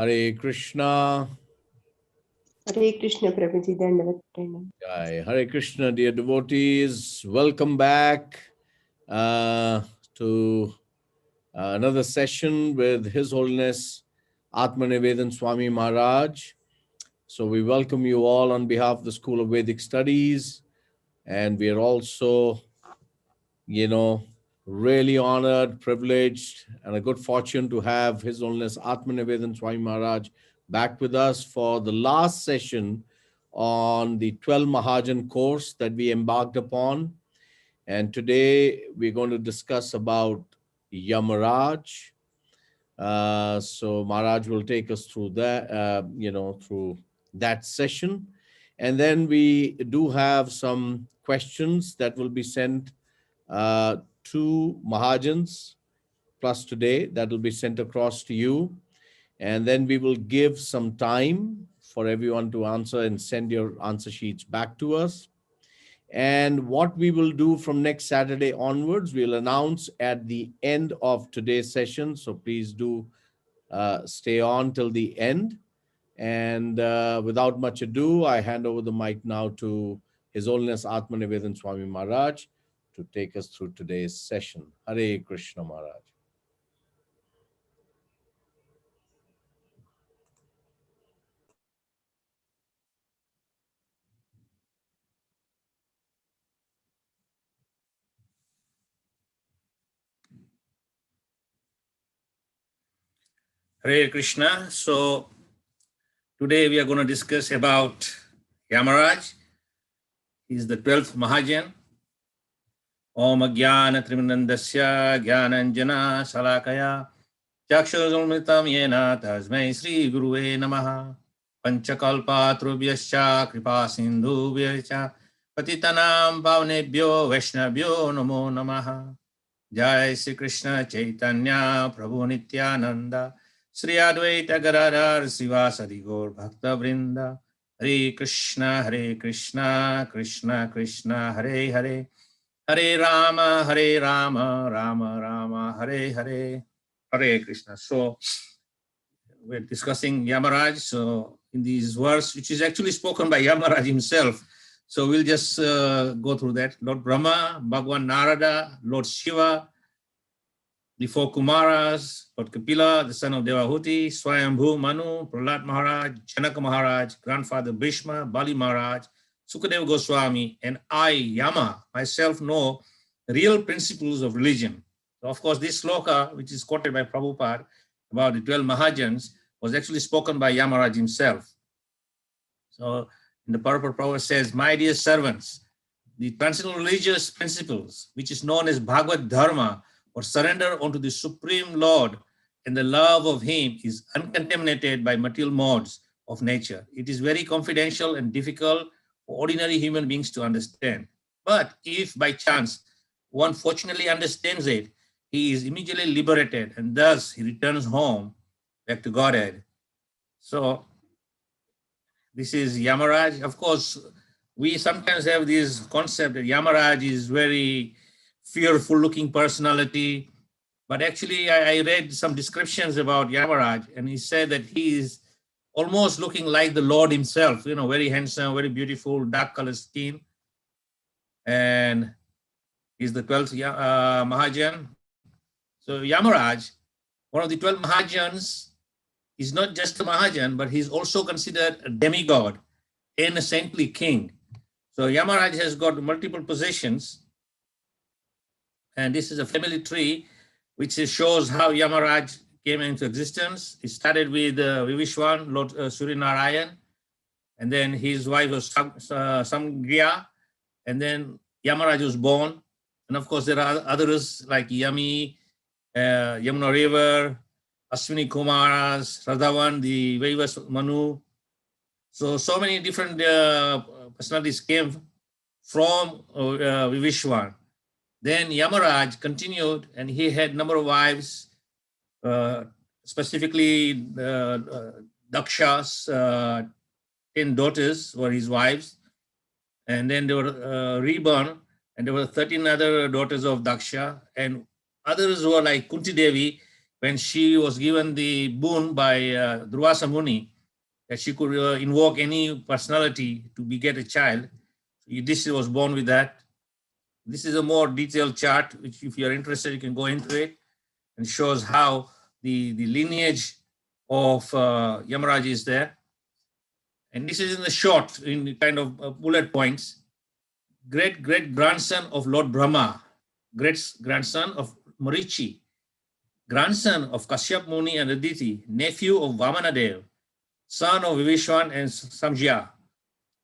Hare Krishna. Hare Krishna, Prabhuji, Dandavat Pranam. Jai. Hare Krishna, dear devotees. Welcome back to another session with His Holiness Atmanivedana Swami Maharaj. So we welcome you all on behalf of the School of Vedic Studies. And we are also, really honored, privileged, and a good fortune to have His Holiness Atmanivedana Swami Maharaj back with us for the last session on the 12 Mahajan course that we embarked upon. And today we're going to discuss about Yamaraja. So Maharaj will take us through that, through that session. And then we do have some questions that will be sent to Mahajans plus today that will be sent across to you. And then we will give some time for everyone to answer and send your answer sheets back to us. And what we will do from next Saturday onwards, we'll announce at the end of today's session. So please do stay on till the end. And without much ado, I hand over the mic now to His Holiness Atmanivedana Swami Maharaj to take us through today's session. Hare Krishna Maharaj. Hare Krishna. So today we are going to discuss about Yamaraja. He is the 12th Mahajan. Om Jnana Trimanandasya Jnananjana Salakaya Chakshurulmitam Yena Tasmai Sri Guruve Namaha Panchakalpa Trubhyascha Kripa Sindhubhyascha Patitanam Bhavnebhyo Vaishnavyo Namo Namaha. Jai Sri Krishna Chaitanya Prabhu Nityananda Sri Advaita Gadadhar Sivasadi Gaur Bhakta Vrinda. Hare Krishna, Krishna Krishna, Hare Hare, Hare Rama, Rama Rama, Hare Hare, Hare Krishna. So we're discussing Yamaraja. So in these verse, which is actually spoken by Yamaraja himself. So we'll just go through that. Lord Brahmā, Bhagavān Nārada, Lord Śiva, the four Kumāras, Lord Kapila, the son of Devahūti, Svāyambhuva Manu, Prahlāda Mahārāja, Janaka Mahārāja, grandfather Bhīṣma, Bali Mahārāja, Śukadeva Gosvāmī, and I, Yama, myself know the real principles of religion. So of course, this sloka, which is quoted by Prabhupada about the 12 Mahajans, was actually spoken by Yamaraja himself. So in the purport, Prabhupada says, my dear servants, the transcendental religious principles, which is known as bhāgavata-dharma, or surrender unto the Supreme Lord and the love of Him, is uncontaminated by material modes of nature. It is very confidential and difficult for ordinary human beings to understand. But if by chance one fortunately understands it, he is immediately liberated, and thus he returns home back to Godhead. So this is Yamaraja. Of course, we sometimes have this concept that Yamaraja is very fearful looking personality, but actually I read some descriptions about Yamaraja, and he said that he is almost looking like the Lord himself, very handsome, very beautiful, dark colored skin, and he's the 12th Mahajan. So Yamaraja, one of the 12 Mahajans, is not just a Mahajan, but he's also considered a demigod and a saintly king. So Yamaraja has got multiple positions. And this is a family tree, which shows how Yamaraja came into existence. It started with Vivishwan, Lord Suryanarayan, and then his wife was Samgriya, and then Yamaraja was born. And of course, there are others like Yami, Yamuna River, Ashwini Kumāras, Radhavan, the Devahūti Manu. So many different personalities came from Vivishwan. Then Yamaraja continued, and he had a number of wives, specifically Daksha's 10 daughters were his wives. And then they were reborn, and there were 13 other daughters of Daksha, and others were like Kunti Devi, when she was given the boon by Durvasa Muni, that she could invoke any personality to beget a child. Yudhishthira was born with that. This is a more detailed chart, which if you're interested, you can go into it, and shows how the lineage of Yamaraja is there. And this is in the short, in kind of bullet points. Great-great-grandson of Lord Brahmā, great-grandson of Marichi, grandson of Kashyap Muni and Aditi, nephew of Vamanadev, son of Vivishwan and Samjya,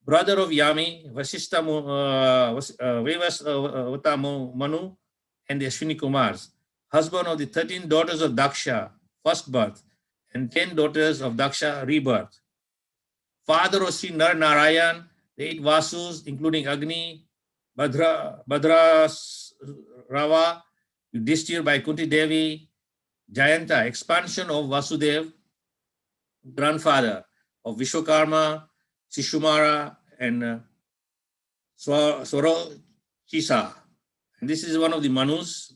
brother of Yami, Vivasvata Manu, and the Ashwini Kumāras, husband of the 13 daughters of Daksha, first birth, and 10 daughters of Daksha, rebirth. Father of Sri Narayan, the 8 Vasus, including Agni, Bhadrasrava, Yudhishthira by Kunti Devi, Jayanta, expansion of Vasudev, grandfather of Vishwakarma, Sishumara, and Swarochisa. And this is one of the Manus.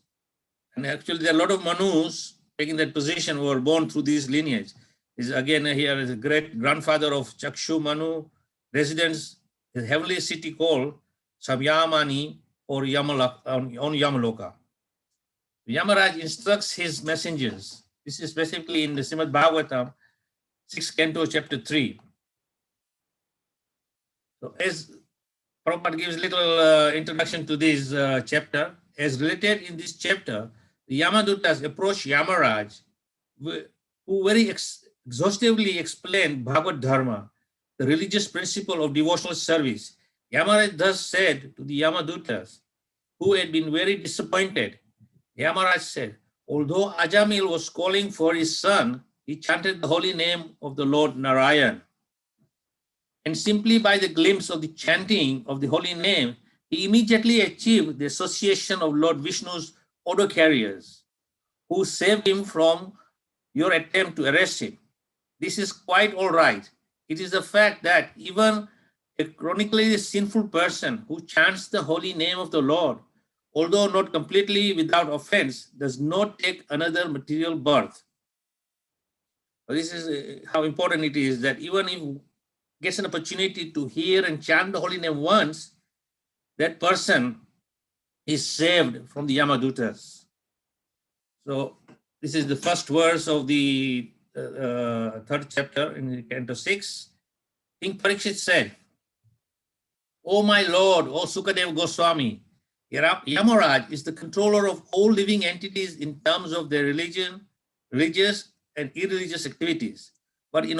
And actually, there are a lot of Manus taking that position who were born through this lineage. Is again here is a great grandfather of Chakshu Manu, residents in a heavenly city called Samyamani or Yamaloka. Yamaraj instructs his messengers. This is specifically in the Srimad Bhagavatam, 6th canto, chapter 3. So as Prabhupada gives little introduction to this chapter, as related in this chapter, the Yamadutas approach Yamaraj, who very exhaustively explained bhāgavata-dharma, the religious principle of devotional service. Yamaraj thus said to the Yamadutas, who had been very disappointed. Yamaraj said, although Ajamil was calling for his son, he chanted the holy name of the Lord Narayan. And simply by the glimpse of the chanting of the holy name, he immediately achieved the association of Lord Vishnu's order carriers, who saved him from your attempt to arrest him. This is quite all right. It is the fact that even a chronically sinful person who chants the holy name of the Lord, although not completely without offense, does not take another material birth. This is how important it is that even if he gets an opportunity to hear and chant the holy name once, that person is saved from the Yamadutas. So this is the first verse of the third chapter in Canto 6. King Parikshit said, O my Lord, O Śukadeva Gosvāmī, Yamaraj is the controller of all living entities in terms of their religious and irreligious activities. But his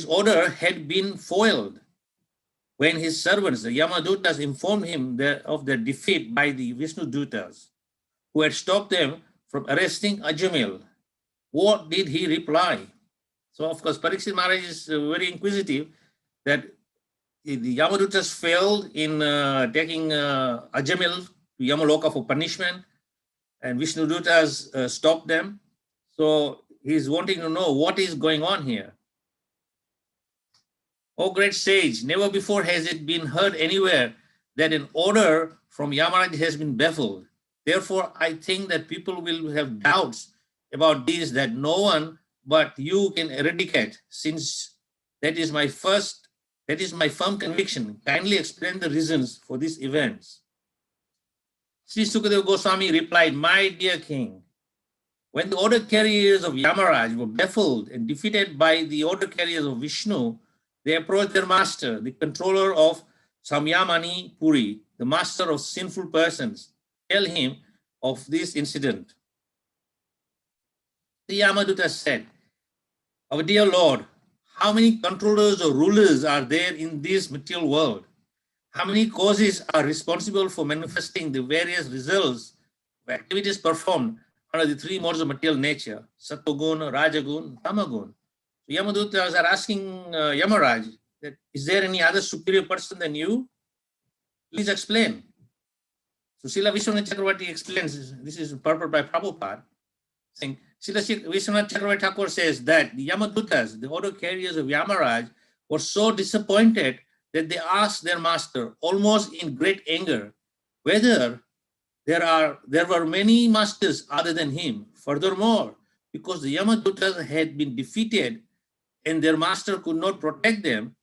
order had been foiled when his servants, the Yamadutas, informed him of their defeat by the Vishnu Dutas, who had stopped them from arresting Ajamil. What did he reply? So, of course, Parikshit Maharaj is very inquisitive that the Yamadutas failed in taking Ajamil to Yamaloka for punishment, and Vishnu Dutas stopped them. So he's wanting to know what is going on here. O great sage, never before has it been heard anywhere that an order from Yamaraj has been baffled. Therefore, I think that people will have doubts about this that no one but you can eradicate, since that is my firm conviction. Kindly explain the reasons for these events. Sri Śukadeva Gosvāmī replied, my dear king, when the order carriers of Yamaraj were baffled and defeated by the order carriers of Vishnu, they approached their master, the controller of Samyamani Puri, the master of sinful persons, tell him of this incident. The Yamaduta said, our dear Lord, how many controllers or rulers are there in this material world? How many causes are responsible for manifesting the various results of activities performed under the 3 modes of material nature, Sattvagun, Rajagun, Tamagun? So Yamadutas are asking Yamaraj, that, is there any other superior person than you? Please explain. So Srila Vishwanath Chakravarti explains, this is purported by Prabhupada, saying, Srila Vishwanath Chakravarti Thakur says that the Yamadutas, the order carriers of Yamaraj, were so disappointed that they asked their master, almost in great anger, whether there were many masters other than him. Furthermore, because the Yamadutas had been defeated and their master could not protect them,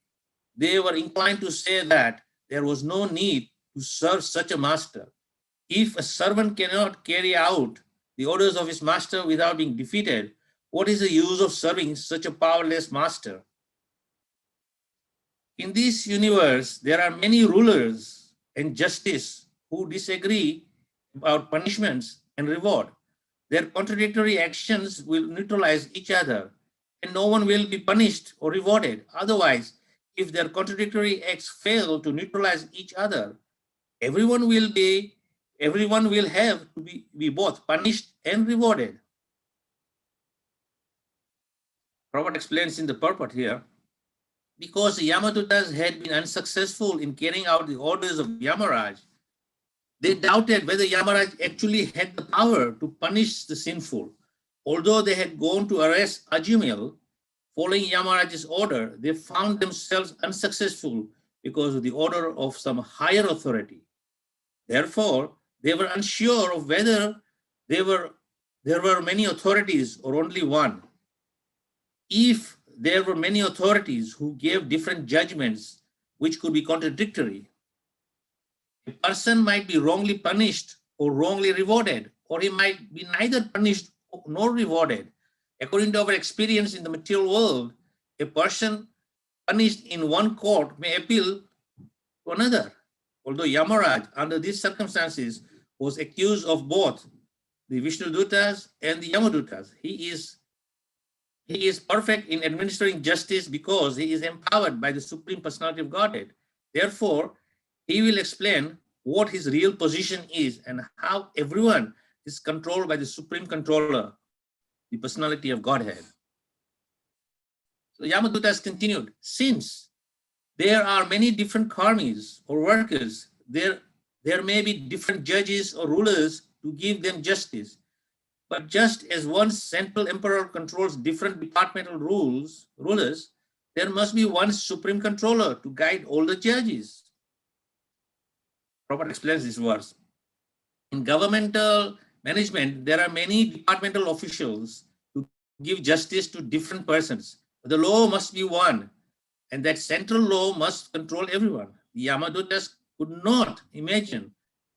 they were inclined to say that there was no need to serve such a master. If a servant cannot carry out the orders of his master without being defeated, what is the use of serving such a powerless master? In this universe, there are many rulers and justice who disagree about punishments and reward. Their contradictory actions will neutralize each other, and no one will be punished or rewarded. Otherwise, if their contradictory acts fail to neutralize each other, everyone will have to be both punished and rewarded. Prabhupada explains in the purport here, because the Yamadutas had been unsuccessful in carrying out the orders of Yamaraj, they doubted whether Yamaraj actually had the power to punish the sinful. Although they had gone to arrest Ajamil, following Yamaraj's order, they found themselves unsuccessful because of the order of some higher authority. Therefore, they were unsure of whether there were many authorities or only one. If there were many authorities who gave different judgments which could be contradictory, a person might be wrongly punished or wrongly rewarded, or he might be neither punished nor rewarded. According to our experience in the material world, a person punished in one court may appeal to another. Although Yamaraj, under these circumstances, was accused of both the Vishnudutas and the Yamadutas. He is perfect in administering justice because he is empowered by the Supreme Personality of Godhead. Therefore, he will explain what his real position is and how everyone is controlled by the Supreme Controller, the Personality of Godhead. So Yamadutas continued, since there are many different karmis or workers, there may be different judges or rulers to give them justice. But just as one central emperor controls different departmental rulers, there must be one supreme controller to guide all the judges. Prabhupada explains this verse. In governmental management, there are many departmental officials to give justice to different persons. The law must be one, and that central law must control everyone. The Yamadutas could not imagine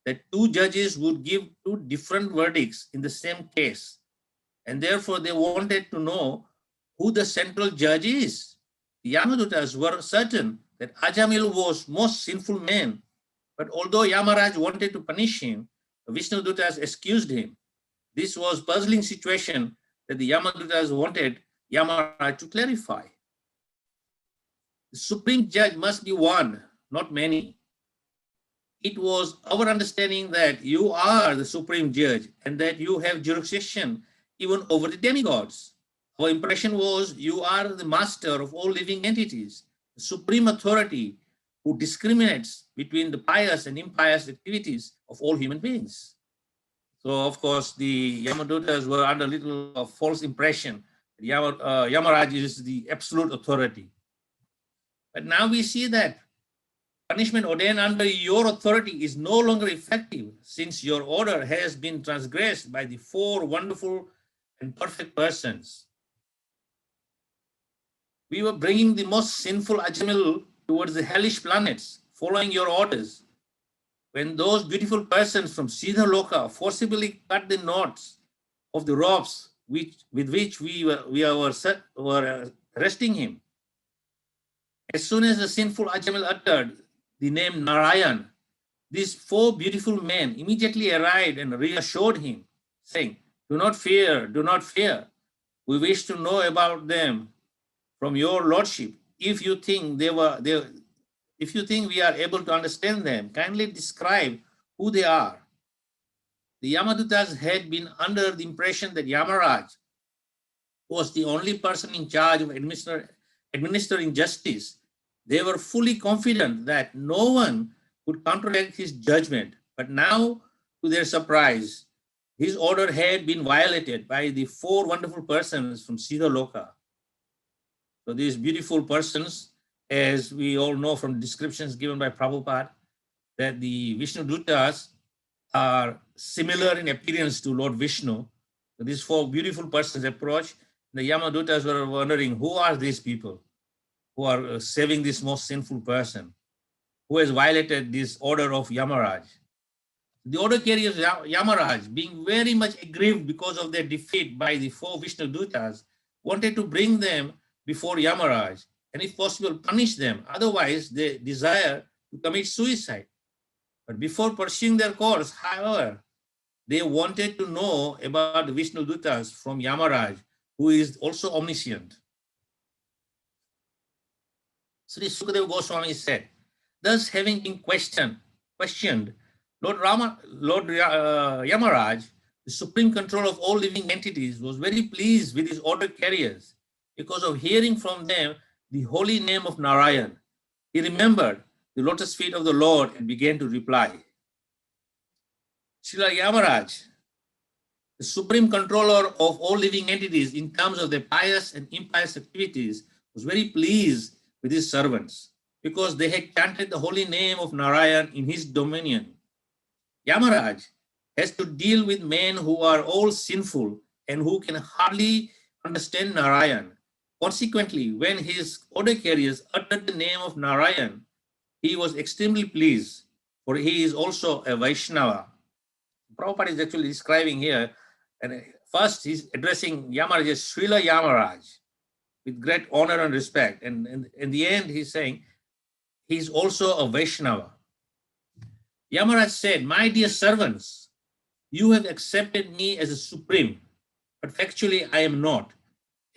that two judges would give two different verdicts in the same case, and therefore they wanted to know who the central judge is. The Yamadutas were certain that Ajamil was most sinful man, but although Yamaraj wanted to punish him, the Vishnudutas excused him. This was a puzzling situation that the Yamadutas wanted Yamaraj to clarify. The supreme judge must be one, not many. It was our understanding that you are the supreme judge and that you have jurisdiction even over the demigods. Our impression was you are the master of all living entities, the supreme authority who discriminates between the pious and impious activities of all human beings. So, of course, the Yamadutas were under a little of false impression that Yamaraj is the absolute authority. But now we see that punishment ordained under your authority is no longer effective, since your order has been transgressed by the four wonderful and perfect persons. We were bringing the most sinful Ajamil towards the hellish planets, following your orders. When those beautiful persons from Siddha Loka forcibly cut the knots of the ropes with which we were arresting him, as soon as the sinful Ajamil uttered the name Narayan, these four beautiful men immediately arrived and reassured him, saying, do not fear, do not fear. We wish to know about them from your lordship. If you think if you think we are able to understand them, kindly describe who they are. The Yamadutas had been under the impression that Yamaraj was the only person in charge of administering justice. They were fully confident that no one could counteract his judgment. But now, to their surprise, his order had been violated by the four wonderful persons from Siddha Loka. So these beautiful persons, as we all know from descriptions given by Prabhupada, that the Vishnudutas are similar in appearance to Lord Vishnu, So these four beautiful persons approached. The Yamadutas were wondering, who are these people who are saving this most sinful person, who has violated this order of Yamaraj? The order carriers of Yamaraj, being very much aggrieved because of their defeat by the four Vishnu Dutas, wanted to bring them before Yamaraj and if possible punish them. Otherwise, they desire to commit suicide. But before pursuing their course, however, they wanted to know about the Vishnu Dutas from Yamaraj, who is also omniscient. Sri Śukadeva Gosvāmī said, thus having been questioned, Lord Yamaraj, the supreme controller of all living entities, was very pleased with his order carriers because of hearing from them the holy name of Narayan. He remembered the lotus feet of the Lord and began to reply. Srila Yamaraj, the supreme controller of all living entities in terms of their pious and impious activities, was very pleased with his servants because they had chanted the holy name of Narayan in his dominion. Yamaraj has to deal with men who are all sinful and who can hardly understand Narayan. Consequently, when his order carriers uttered the name of Narayan, he was extremely pleased, for he is also a Vaishnava. Prabhupada is actually describing here, and first he's addressing Yamaraj as Srila Yamaraj with great honor and respect. And in the end, he's saying he's also a Vaishnava. Yamaraj said, my dear servants, you have accepted me as a supreme, but factually I am not.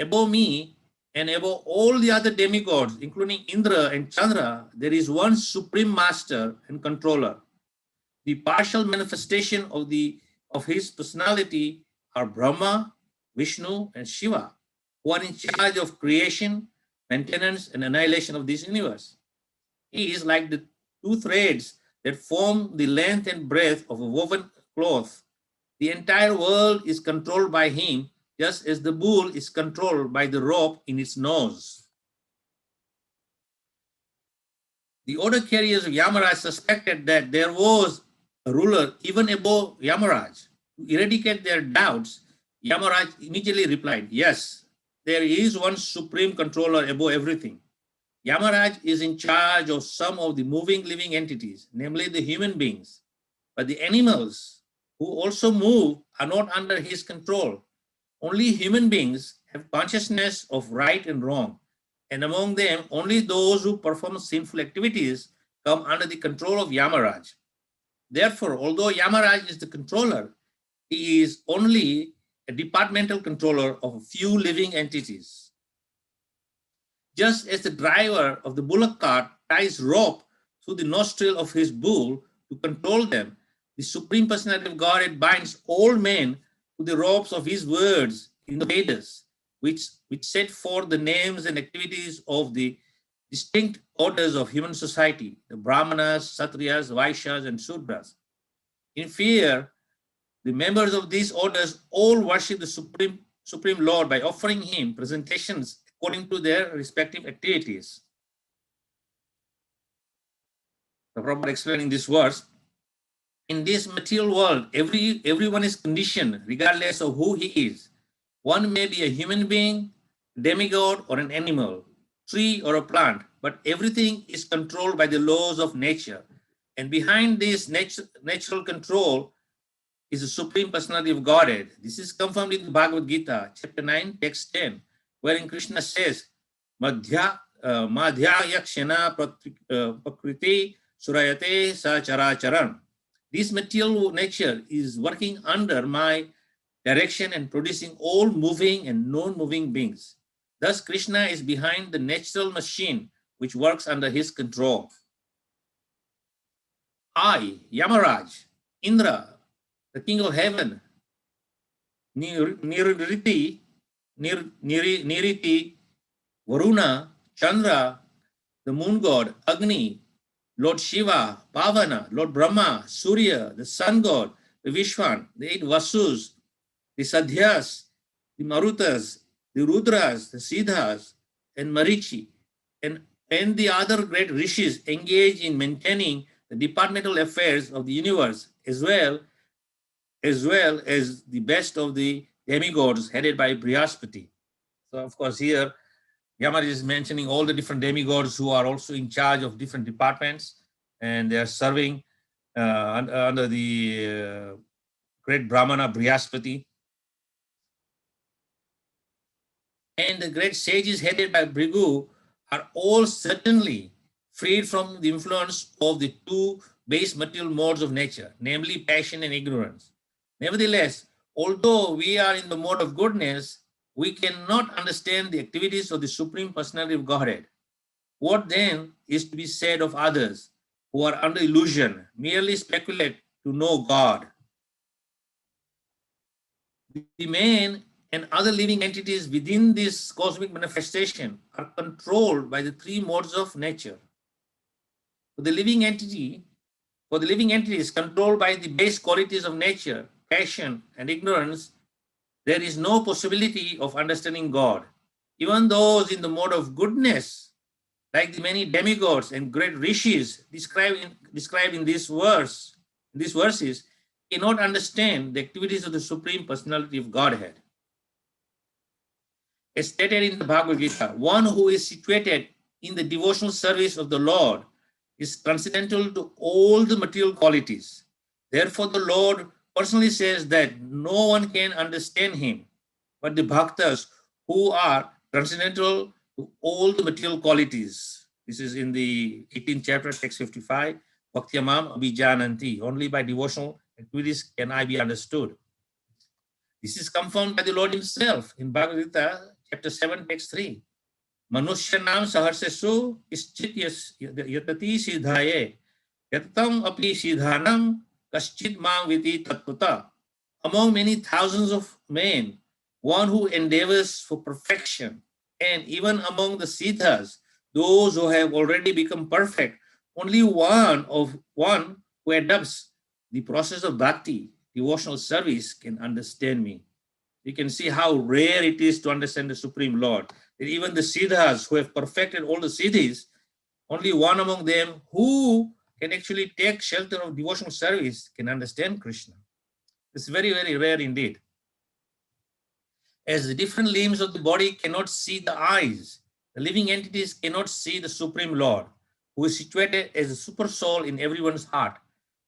Above me and above all the other demigods, including Indra and Chandra, there is one supreme master and controller. The partial manifestation of his personality are Brahma, Vishnu, and Śiva, who are in charge of creation, maintenance, and annihilation of this universe. He is like the two threads that form the length and breadth of a woven cloth. The entire world is controlled by him, just as the bull is controlled by the rope in its nose. The order carriers of Yamaraj suspected that there was a ruler even above Yamaraj. To eradicate their doubts, Yamaraj immediately replied, yes, there is one supreme controller above everything. Yamaraj is in charge of some of the moving living entities, namely the human beings. But the animals who also move are not under his control. Only human beings have consciousness of right and wrong. And among them, only those who perform sinful activities come under the control of Yamaraj. Therefore, although Yamaraj is the controller, he is only a departmental controller of a few living entities. Just as the driver of the bullock cart ties rope through the nostril of his bull to control them, the Supreme Personality of Godhead binds all men to the ropes of his words in the Vedas, which set forth the names and activities of the distinct orders of human society, the Brahmanas, Satriyas, Vaishyas, and Shudras. In fear, the members of these orders all worship the Supreme Lord by offering him presentations according to their respective activities. The Prabhupada explaining this verse, in this material world, everyone is conditioned regardless of who he is. One may be a human being, demigod, or an animal, tree, or a plant, but everything is controlled by the laws of nature. And behind this natural control is the Supreme Personality of Godhead. This is confirmed in the Bhagavad Gita, chapter 9, text 10, wherein Krishna says, Madhya yakshena prakriti surayate sa characharan. This material nature is working under my direction and producing all moving and non-moving beings. Thus, Krishna is behind the natural machine which works under his control. I, Yamaraj, Indra, the king of heaven, Niriti, Varuna, Chandra, the moon god, Agni, Lord Śiva, Pavana, Lord Brahmā, Surya, the sun god, the Vishwan, the 8 Vasus, the Sadhyas, the Marutas, the Rudras, the Siddhas, and Marichi, and the other great rishis engage in maintaining the departmental affairs of the universe, as well as the best of the demigods headed by Brihaspati. So of course here Yamaraja is mentioning all the different demigods who are also in charge of different departments, and they are serving under the great Brahmana Brihaspati. And the great sages headed by Bhrigu are all certainly freed from the influence of the two base material modes of nature, namely passion and ignorance. Nevertheless, although we are in the mode of goodness, we cannot understand the activities of the Supreme Personality of Godhead. What then is to be said of others who are under illusion, merely speculate to know God? The man and other living entities within this cosmic manifestation are controlled by the three modes of nature. For the living entity is controlled by the base qualities of nature, passion and ignorance, there is no possibility of understanding God. Even those in the mode of goodness, like the many demigods and great rishis described in this verses, cannot understand the activities of the Supreme Personality of Godhead. As stated in the Bhagavad Gita, one who is situated in the devotional service of the Lord is transcendental to all the material qualities. Therefore, the Lord personally says that no one can understand him, but the bhaktas who are transcendental to all the material qualities. This is in the 18th chapter, text 55, Bhaktyamam Abhijananti. Only by devotional activities can I be understood. This is confirmed by the Lord himself in Bhagavad Gita, chapter 7, text 3. Manushyanam saharsesu ischit yatati siddhaye yatam api siddhanam kaschid mam viti tattva. Among many thousands of men, one who endeavors for perfection, and even among the siddhas, those who have already become perfect, only one who adopts the process of bhakti, devotional service, can understand me. You can see how rare it is to understand the Supreme Lord. That even the siddhas who have perfected all the siddhis, only one among them who can actually take shelter of devotional service can understand Krishna. It's very, very rare indeed. As the different limbs of the body cannot see the eyes, the living entities cannot see the Supreme Lord, who is situated as a super soul in everyone's heart,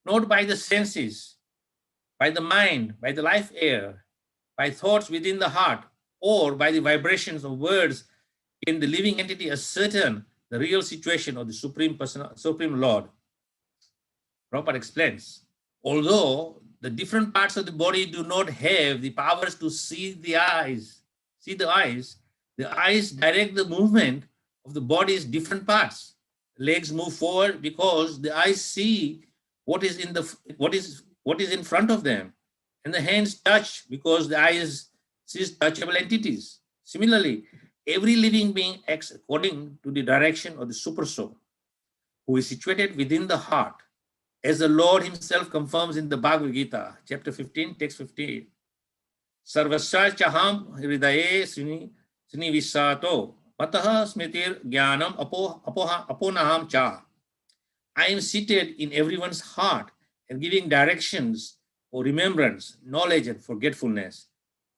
not by the senses, by the mind, by the life air, by thoughts within the heart, or by the vibrations of words, can the living entity ascertain the real situation of the Supreme Lord. Prabhupada explains, although the different parts of the body do not have the powers to see the eyes, the eyes direct the movement of the body's different parts. The legs move forward because the eyes see what is in front of them, and the hands touch because the eyes sees touchable entities. Similarly, every living being acts according to the direction of the super soul, who is situated within the heart, as the Lord himself confirms in the Bhagavad Gita, chapter 15, text 58. Sarvasya chaham hridaye sinivisato mataha smitir jnanam aponaham cha. I am seated in everyone's heart and giving directions for remembrance, knowledge, and forgetfulness.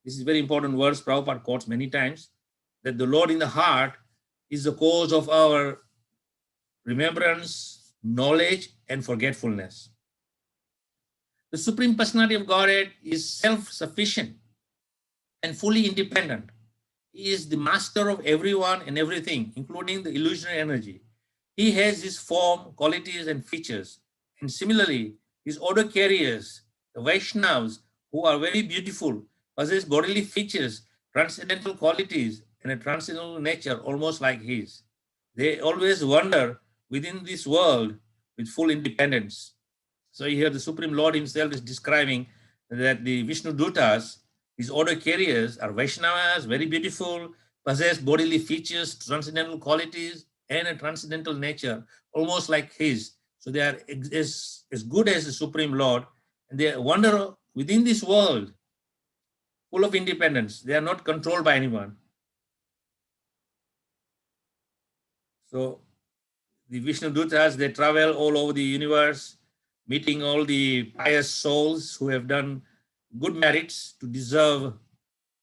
This is very important verse Prabhupada quotes many times, that the Lord in the heart is the cause of our remembrance, knowledge, and forgetfulness. The Supreme Personality of Godhead is self-sufficient and fully independent. He is the master of everyone and everything, including the illusionary energy. He has his form, qualities, and features. And similarly, his order carriers, the Vaishnavas, who are very beautiful, possess bodily features, transcendental qualities, and a transcendental nature almost like his. They always wander within this world with full independence. So here the Supreme Lord himself is describing that the Vishnu Dutas, his order carriers, are Vaishnavas, very beautiful, possess bodily features, transcendental qualities, and a transcendental nature, almost like his. So they are as good as the Supreme Lord, and they wander within this world full of independence. They are not controlled by anyone. So the Vishnu Dutas, they travel all over the universe, meeting all the pious souls who have done good merits to deserve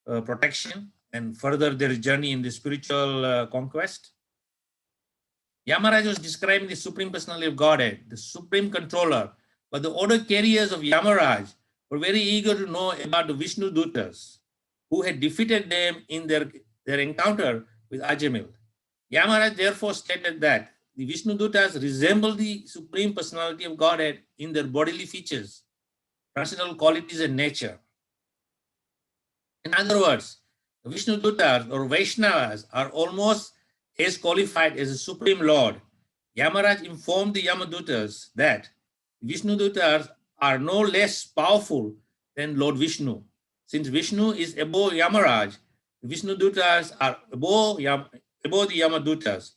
protection and further their journey in the spiritual conquest. Yamaraja was describing the Supreme Personality of Godhead, the Supreme Controller, but the order carriers of Yamaraj were very eager to know about the Vishnu Dutas, who had defeated them in their encounter with Ajamil. Yamaraj therefore stated that the Vishnu Dutas resemble the Supreme Personality of Godhead in their bodily features, transcendental qualities and nature. In other words, the Vishnu Dutas or Vaishnavas are almost as qualified as the Supreme Lord. Yamaraj informed the Yamadutas that Vishnu Dutas are no less powerful than Lord Vishnu. Since Vishnu is above Yamaraj, the Vishnu Dutas are above the Yamadutas.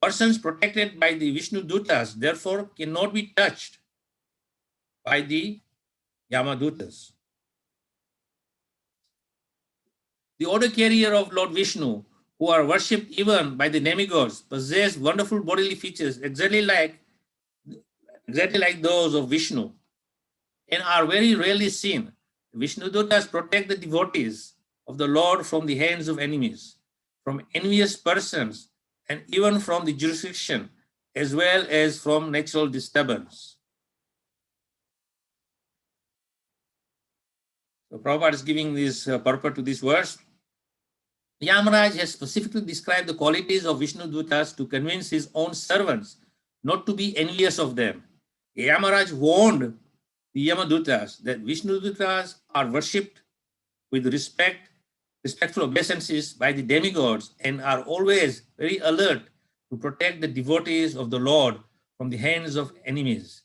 Persons protected by the Vishnu Dutas therefore cannot be touched by the Yamadutas. The order carrier of Lord Vishnu, who are worshipped even by the demigods, possess wonderful bodily features exactly like those of Vishnu and are very rarely seen. Vishnu Dutas protect the devotees of the Lord from the hands of enemies, from envious persons, and even from the jurisdiction, as well as from natural disturbance. So Prabhupada is giving this purport to this verse. Yamaraj has specifically described the qualities of Vishnu Dutas to convince his own servants not to be envious of them. Yamaraj warned the Yamadutas that Vishnu Dutas are worshipped with respectful obeisances by the demigods and are always very alert to protect the devotees of the Lord from the hands of enemies,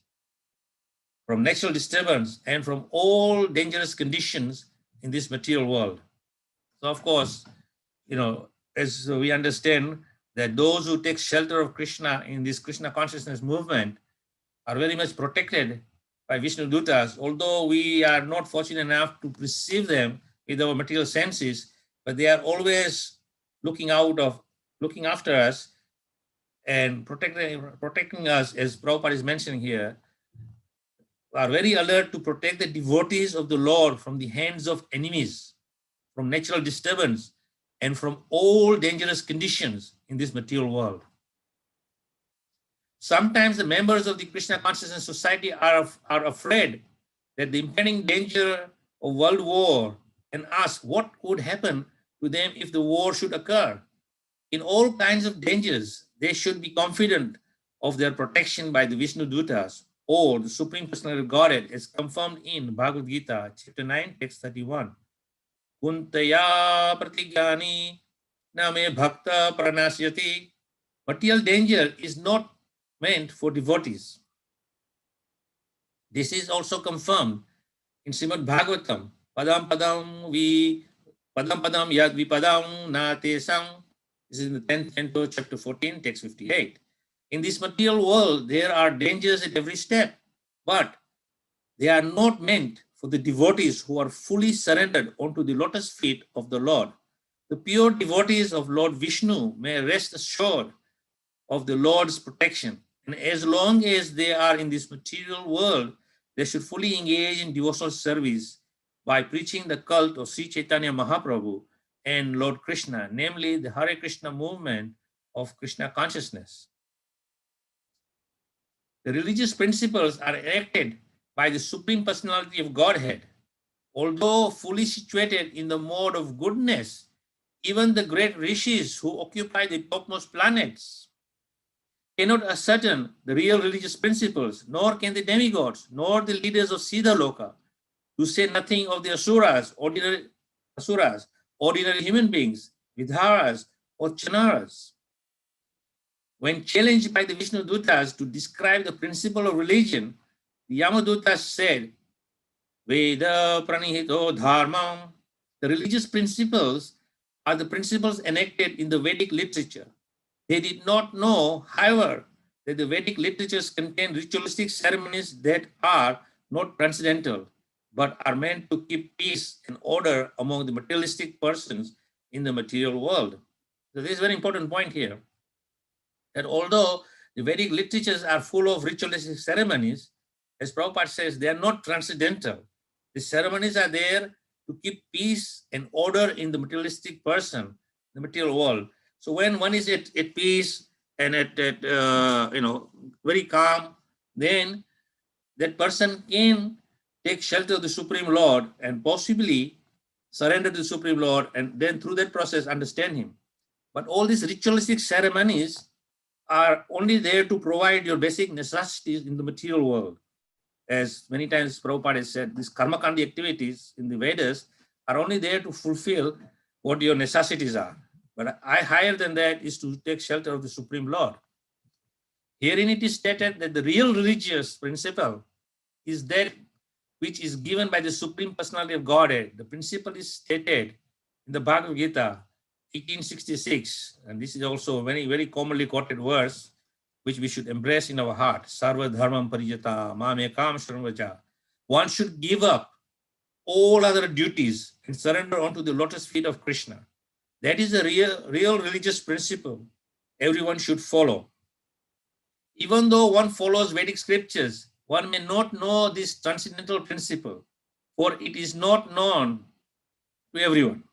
from natural disturbance, and from all dangerous conditions in this material world. So, of course, as we understand that those who take shelter of Krishna in this Krishna consciousness movement are very much protected by Vishnu Dutas, although we are not fortunate enough to perceive them with our material senses, but they are always looking after us and protecting us, as Prabhupada is mentioning here, are very alert to protect the devotees of the Lord from the hands of enemies, from natural disturbance, and from all dangerous conditions in this material world. Sometimes the members of the Krishna Consciousness Society are afraid that the impending danger of world war and ask what would happen to them if the war should occur. In all kinds of dangers, they should be confident of their protection by the Vishnu Dutas or the Supreme Personality of Godhead, as confirmed in Bhagavad Gita, chapter 9, text 31. Kuntaya pratigyani name bhakta pranasyati. Material danger is not meant for devotees. This is also confirmed in Srimad Bhagavatam. Padam padam yad vipadam na tesam. This is in the 10th canto, chapter 14, text 58. In this material world, there are dangers at every step, but they are not meant for the devotees who are fully surrendered onto the lotus feet of the Lord. The pure devotees of Lord Vishnu may rest assured of the Lord's protection. And as long as they are in this material world, they should fully engage in devotional service by preaching the cult of Sri Chaitanya Mahaprabhu and Lord Krishna, namely the Hare Krishna movement of Krishna consciousness. The religious principles are enacted by the Supreme Personality of Godhead. Although fully situated in the mode of goodness, even the great rishis who occupy the topmost planets cannot ascertain the real religious principles, nor can the demigods, nor the leaders of Siddha Loka, to say nothing of the asuras, ordinary human beings, vidharas, or chanaras. When challenged by the Vishnu Dutas to describe the principle of religion, the Yamadutas said, Veda pranihito dharmam. The religious principles are the principles enacted in the Vedic literature. They did not know, however, that the Vedic literatures contain ritualistic ceremonies that are not transcendental, but are meant to keep peace and order among the materialistic persons in the material world. So this is a very important point here, that although the Vedic literatures are full of ritualistic ceremonies, as Prabhupada says, they are not transcendental. The ceremonies are there to keep peace and order in the materialistic person, the material world. So when one is at peace and at very calm, then that person can take shelter of the Supreme Lord and possibly surrender to the Supreme Lord, and then through that process understand him. But all these ritualistic ceremonies are only there to provide your basic necessities in the material world. As many times Prabhupada has said, these karmakandi activities in the Vedas are only there to fulfill what your necessities are. But higher than that is to take shelter of the Supreme Lord. Herein it is stated that the real religious principle is that which is given by the Supreme Personality of Godhead. The principle is stated in the Bhagavad Gita, 1866, and this is also a very, very commonly quoted verse, which we should embrace in our heart. Sarva dharmam parijata mamekam shranvaja. One should give up all other duties and surrender onto the lotus feet of Krishna. That is a real religious principle everyone should follow. Even though one follows Vedic scriptures, one may not know this transcendental principle, for it is not known to everyone.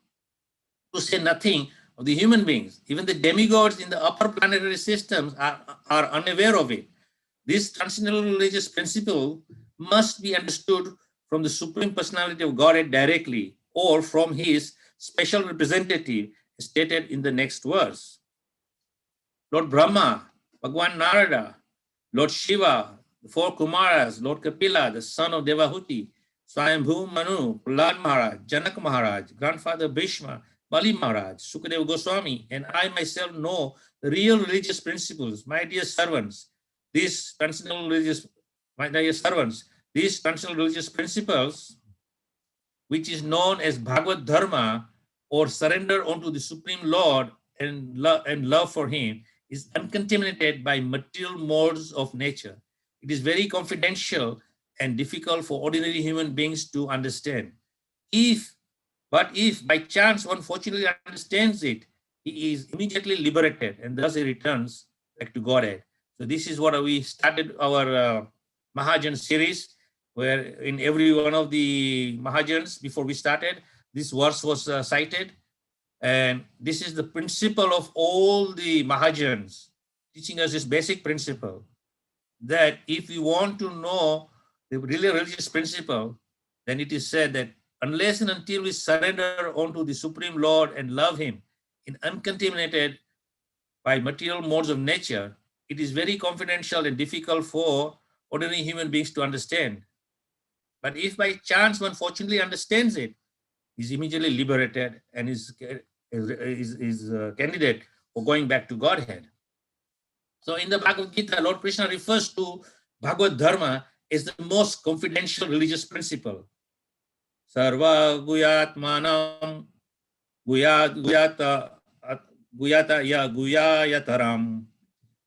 To say nothing of the human beings, even the demigods in the upper planetary systems are unaware of it. This transcendental religious principle must be understood from the Supreme Personality of Godhead directly, or from his special representative stated in the next verse. Lord Brahmā, Bhagavān Nārada, Lord Śiva, the four Kumāras, Lord Kapila, the son of Devahūti, Svāyambhuva Manu, Prahlāda Mahārāja, Janaka Mahārāja, grandfather Bhīṣma, Bali Mahārāja, Śukadeva Gosvāmī, and I myself know the real religious principles. My dear servants, these transcendental religious principles, which is known as bhāgavata-dharma, or surrender unto the Supreme Lord and love for him, is uncontaminated by material modes of nature. It is very confidential and difficult for ordinary human beings to understand. But if by chance one fortunately understands it, he is immediately liberated, and thus he returns back to Godhead. So this is what we started our Mahajans series, where in every one of the Mahajans, before we started, this verse was cited. And this is the principle of all the Mahajans, teaching us this basic principle, that if we want to know the really religious principle, then it is said that unless and until we surrender unto the Supreme Lord and love him in uncontaminated by material modes of nature, it is very confidential and difficult for ordinary human beings to understand. But if by chance one fortunately understands it, is immediately liberated and is candidate for going back to Godhead. So in the Bhagavad Gita, Lord Krishna refers to bhāgavata-dharma as the most confidential religious principle. Sarva guyatmanam guyayataram.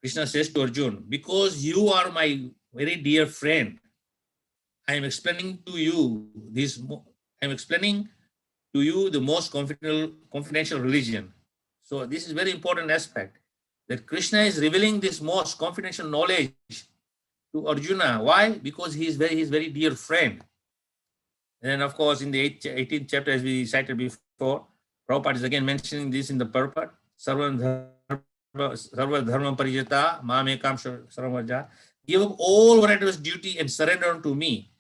Krishna says to Arjuna, because you are my very dear friend, I am explaining to you the most confidential religion. So this is very important aspect, that Krishna is revealing this most confidential knowledge to Arjuna. Why? Because he is his very dear friend. And of course, in the 18th chapter, as we cited before, Prabhupada is again mentioning this in the purport. Sarva dharma parijata mamekam shranvaja. Give up all whatever is duty and surrender unto me.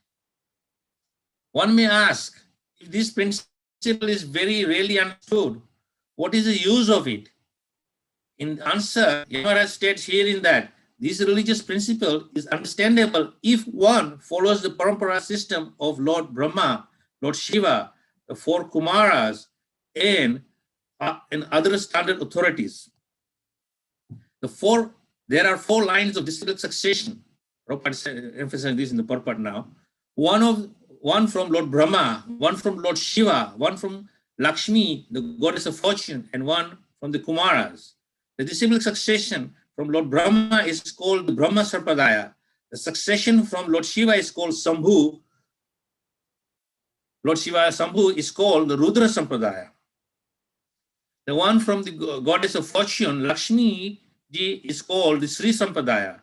One may ask, if this principle is very rarely understood, what is the use of it? In answer, Yamaraja states herein that this religious principle is understandable if one follows the parampara system of Lord Brahmā, Lord Śiva, the four Kumāras, and other standard authorities. There are four lines of disciplic succession. Prabhupada emphasizing this in the purport now. One from Lord Brahmā, one from Lord Śiva, one from Lakshmi, the goddess of fortune, and one from the Kumāras. The disciplic succession from Lord Brahmā is called the Brahma Sampradaya. The succession from Lord Śiva is called Sambhu. Lord Śiva Sambhu is called the Rudra Sampradaya. The one from the goddess of fortune, Lakshmi ji, is called the Sri Sampradaya.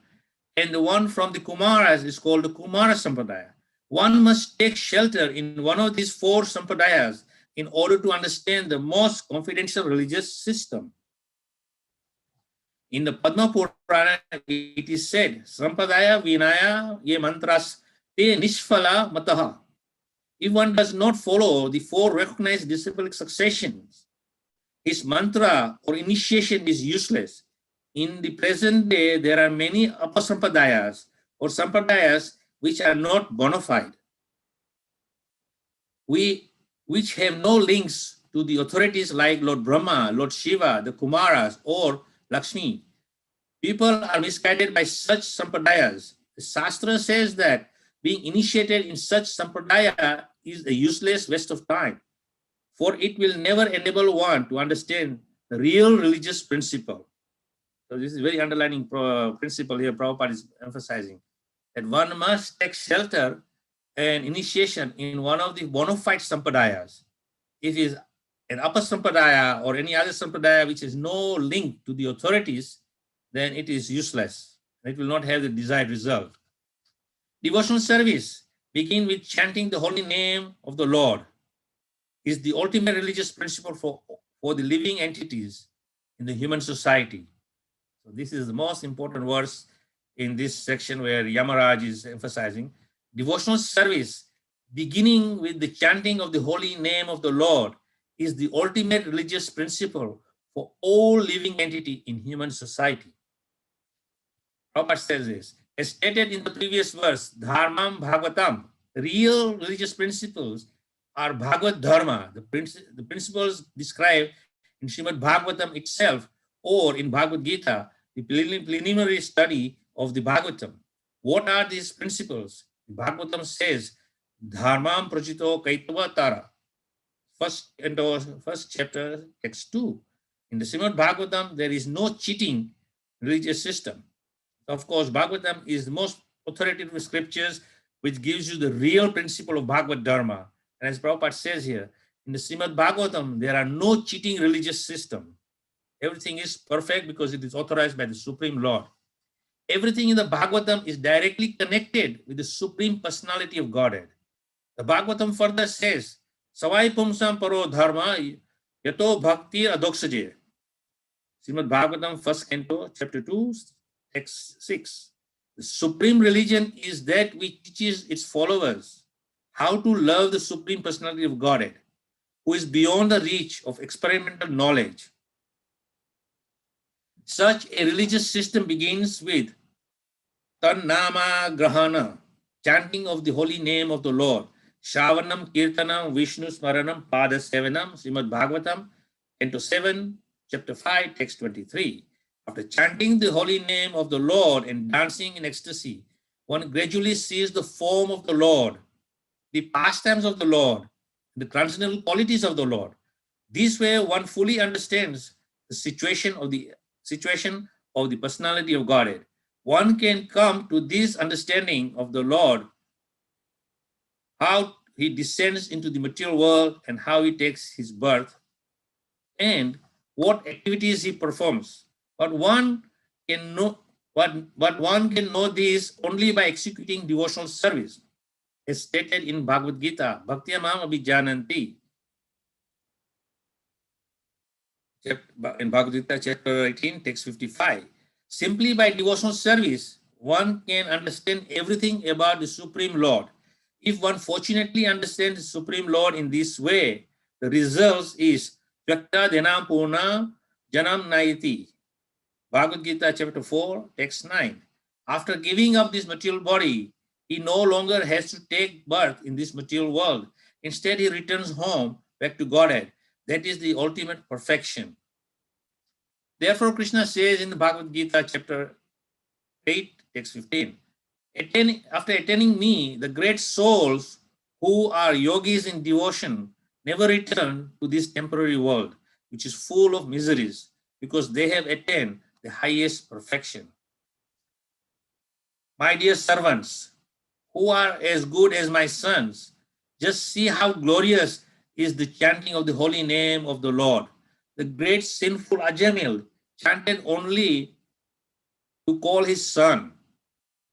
And the one from the Kumāras is called the Kumāra Sampradaya. One must take shelter in one of these four sampradayas in order to understand the most confidential religious system. In the Padma Purana, it is said, Sampadaya Vinaya ye mantras te nishphala mataha. If one does not follow the four recognized disciplic successions, his mantra or initiation is useless. In the present day, there are many apasampadayas or sampradayas which are not bona fide, which have no links to the authorities like Lord Brahma, Lord Śiva, the Kumāras, or Lakshmi. People are misguided by such sampradayas. The Shastra says that being initiated in such sampradaya is a useless waste of time, for it will never enable one to understand the real religious principle. So this is very underlining principle here Prabhupada is emphasizing, that one must take shelter and initiation in one of the bona fide sampradayas. If it is an upper sampadaya or any other sampradaya which has no link to the authorities, then it is useless. It will not have the desired result. Devotional service, begin with chanting the holy name of the Lord, is the ultimate religious principle for the living entities in the human society. So this is the most important verse in this section where Yamaraja is emphasizing. Devotional service, beginning with the chanting of the holy name of the Lord, is the ultimate religious principle for all living entity in human society. Prabhupada says this, as stated in the previous verse, Dharmam Bhagavatam, real religious principles are bhāgavata-dharma, the principles described in Srimad Bhagavatam itself or in Bhagavad Gita, the preliminary study of the Bhagavatam. What are these principles? Bhagavatam says, Dharmam prachito kaitava tara. First chapter, text 2. In the Srimad Bhagavatam, there is no cheating religious system. Of course, Bhagavatam is the most authoritative scriptures which gives you the real principle of bhagavata-dharma. And as Prabhupada says here, in the Srimad Bhagavatam, there are no cheating religious system. Everything is perfect because it is authorized by the Supreme Lord. Everything in the Bhagavatam is directly connected with the Supreme Personality of Godhead. The Bhagavatam further says, Savai pumsam paro dharma yato bhakti adoksaje. Srimad Bhagavatam, 1st Canto, chapter 2, text 6. The supreme religion is that which teaches its followers how to love the Supreme Personality of Godhead, who is beyond the reach of experimental knowledge. Such a religious system begins with Tannama Grahana, chanting of the holy name of the Lord, Shravanam, Kirtanam, Vishnu Smaranam, Pada Sevanam, Srimad Bhagavatam, Canto 7, chapter 5, text 23. After chanting the holy name of the Lord and dancing in ecstasy, one gradually sees the form of the Lord, the pastimes of the Lord, the transcendental qualities of the Lord. This way, one fully understands the situation of the personality of Godhead. One can come to this understanding of the Lord, how he descends into the material world and how he takes his birth, and what activities he performs. But one can know this only by executing devotional service, as stated in Bhagavad Gita, Bhaktiyamam Abhijananti. In Bhagavad Gita, chapter 18, text 55. Simply by devotional service, one can understand everything about the Supreme Lord. If one fortunately understands the Supreme Lord in this way, the result is Vyakta Dhenam Purna Janam Nayati. Bhagavad Gita, chapter 4, text 9. After giving up this material body, he no longer has to take birth in this material world. Instead, he returns home back to Godhead. That is the ultimate perfection. Therefore, Krishna says in the Bhagavad Gita, chapter 8, text 15, after attaining me, the great souls who are yogis in devotion never return to this temporary world, which is full of miseries, because they have attained the highest perfection. My dear servants, who are as good as my sons, just see how glorious is the chanting of the holy name of the Lord. The great sinful Ajamil chanted only to call his son,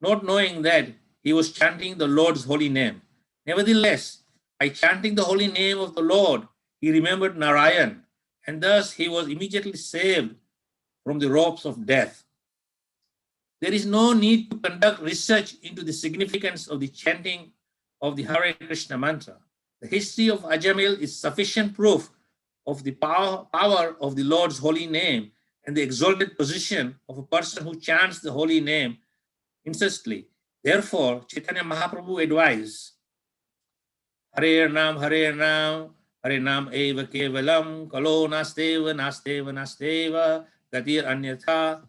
not knowing that he was chanting the Lord's holy name. Nevertheless, by chanting the holy name of the Lord, he remembered Narayan, and thus he was immediately saved from the ropes of death. There is no need to conduct research into the significance of the chanting of the Hare Krishna mantra. The history of Ajamil is sufficient proof of the power of the Lord's holy name and the exalted position of a person who chants the holy name incessantly. Therefore, Chaitanya Mahaprabhu advised, Hare Nam, Hare Nam eva kevalam, kalo nasteva, gatir anyatha.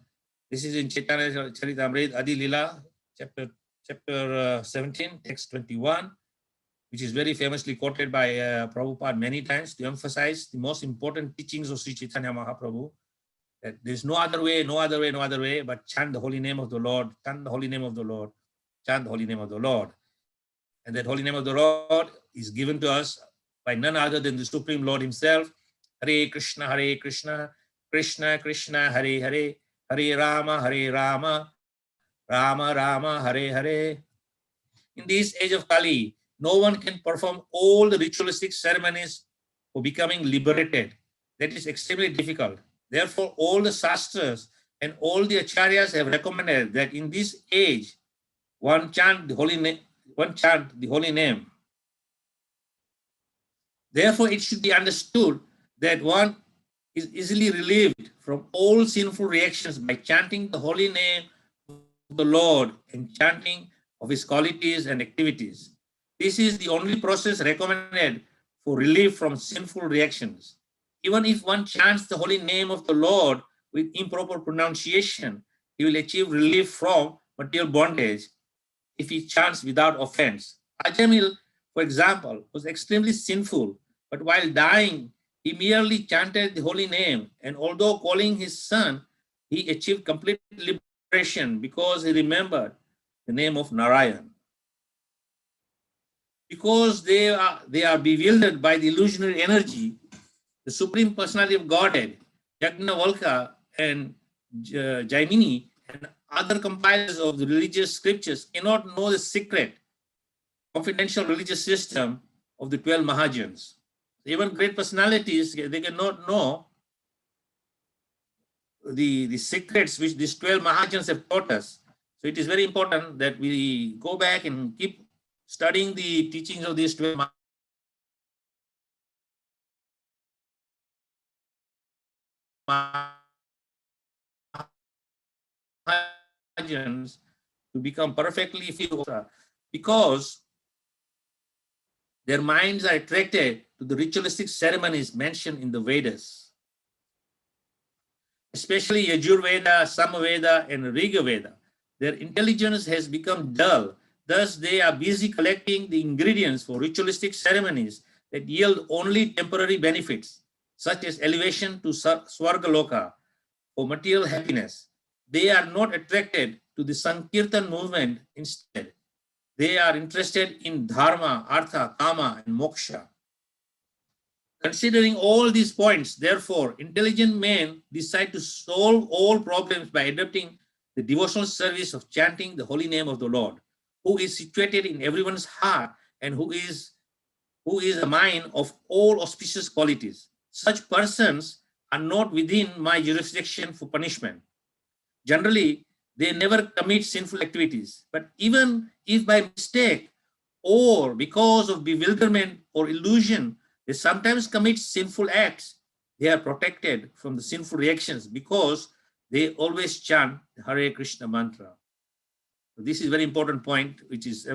This is in Chaitanya Charitamrita Adi Lila, chapter 17, text 21, which is very famously quoted by Prabhupada many times to emphasize the most important teachings of Sri Chaitanya Mahaprabhu, that there is no other way, but chant the holy name of the Lord, chant the holy name of the Lord, chant the holy name of the Lord. And that holy name of the Lord is given to us by none other than the Supreme Lord himself. Hare Krishna, Krishna Krishna, Hare Hare, Hare Rama, Rama Rama, Hare Hare. In this age of Kali, no one can perform all the ritualistic ceremonies for becoming liberated. That is extremely difficult. Therefore, all the Shastras and all the Acharyas have recommended that in this age, one chant the holy name. Therefore, it should be understood that one is easily relieved from all sinful reactions by chanting the holy name of the Lord and chanting of his qualities and activities. This is the only process recommended for relief from sinful reactions. Even if one chants the holy name of the Lord with improper pronunciation, he will achieve relief from material bondage if he chants without offense. Ajamil, for example, was extremely sinful, but while dying, he merely chanted the holy name, and although calling his son, he achieved complete liberation because he remembered the name of Narayan. Because they are bewildered by the illusionary energy, the Supreme Personality of Godhead, Yajnavalkya and Jaimini and other compilers of the religious scriptures cannot know the secret, confidential religious system of the 12 Mahajans. Even great personalities, they cannot know the secrets which these 12 Mahajans have taught us. So it is very important that we go back and keep studying the teachings of these 12 Mahajans to become perfectly filled, because their minds are attracted to the ritualistic ceremonies mentioned in the Vedas, especially Yajurveda, Samaveda, and Rigaveda. Their intelligence has become dull. Thus, they are busy collecting the ingredients for ritualistic ceremonies that yield only temporary benefits, such as elevation to Swargaloka or material happiness. They are not attracted to the Sankirtan movement. Instead, they are interested in Dharma, Artha, Kama, and Moksha. Considering all these points, therefore, intelligent men decide to solve all problems by adopting the devotional service of chanting the holy name of the Lord, who is situated in everyone's heart and who is a mind of all auspicious qualities. Such persons are not within my jurisdiction for punishment. Generally, they never commit sinful activities, but even if by mistake or because of bewilderment or illusion, they sometimes commit sinful acts, they are protected from the sinful reactions because they always chant the Hare Krishna mantra. So this is a very important point which is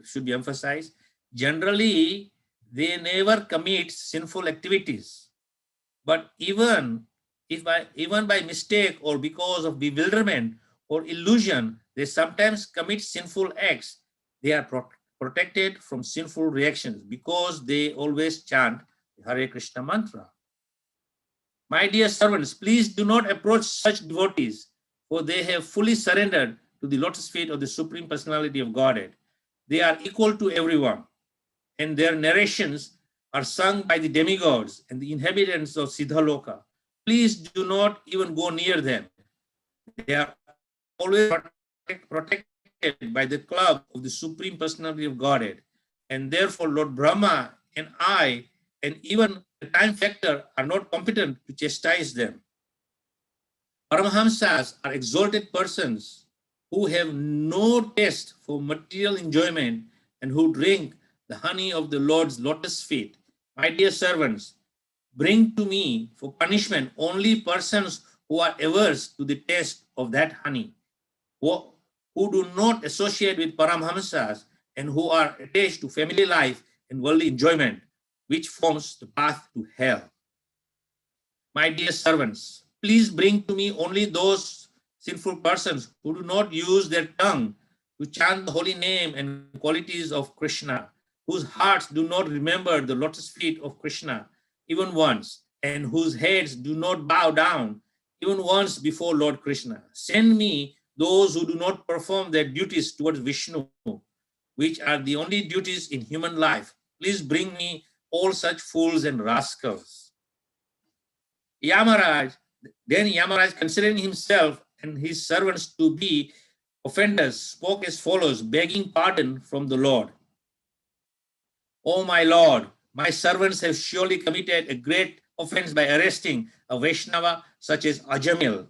should be emphasized. Generally, they never commit sinful activities, but even by mistake or because of bewilderment or illusion, they sometimes commit sinful acts. They are protected from sinful reactions because they always chant the Hare Krishna mantra. My dear servants, please do not approach such devotees, for they have fully surrendered to the lotus feet of the Supreme Personality of Godhead. They are equal to everyone, and their narrations are sung by the demigods and the inhabitants of Siddhaloka. Please do not even go near them. They are always protected by the club of the Supreme Personality of Godhead. and therefore Lord Brahma and I, and even the time factor, are not competent to chastise them. Paramahamsas are exalted persons who have no taste for material enjoyment and who drink the honey of the Lord's lotus feet. My dear servants, bring to me for punishment only persons who are averse to the taste of that honey, who do not associate with Paramahamsas and who are attached to family life and worldly enjoyment, which forms the path to hell. My dear servants, please bring to me only those sinful persons who do not use their tongue to chant the holy name and qualities of Krishna, whose hearts do not remember the lotus feet of Krishna even once, and whose heads do not bow down even once before Lord Krishna. Send me those who do not perform their duties towards Vishnu, which are the only duties in human life. Please bring me all such fools and rascals. Then Yamaraj, considering himself and his servants to be offenders, spoke as follows, begging pardon from the Lord. O my Lord, my servants have surely committed a great offense by arresting a Vaishnava such as Ajamil.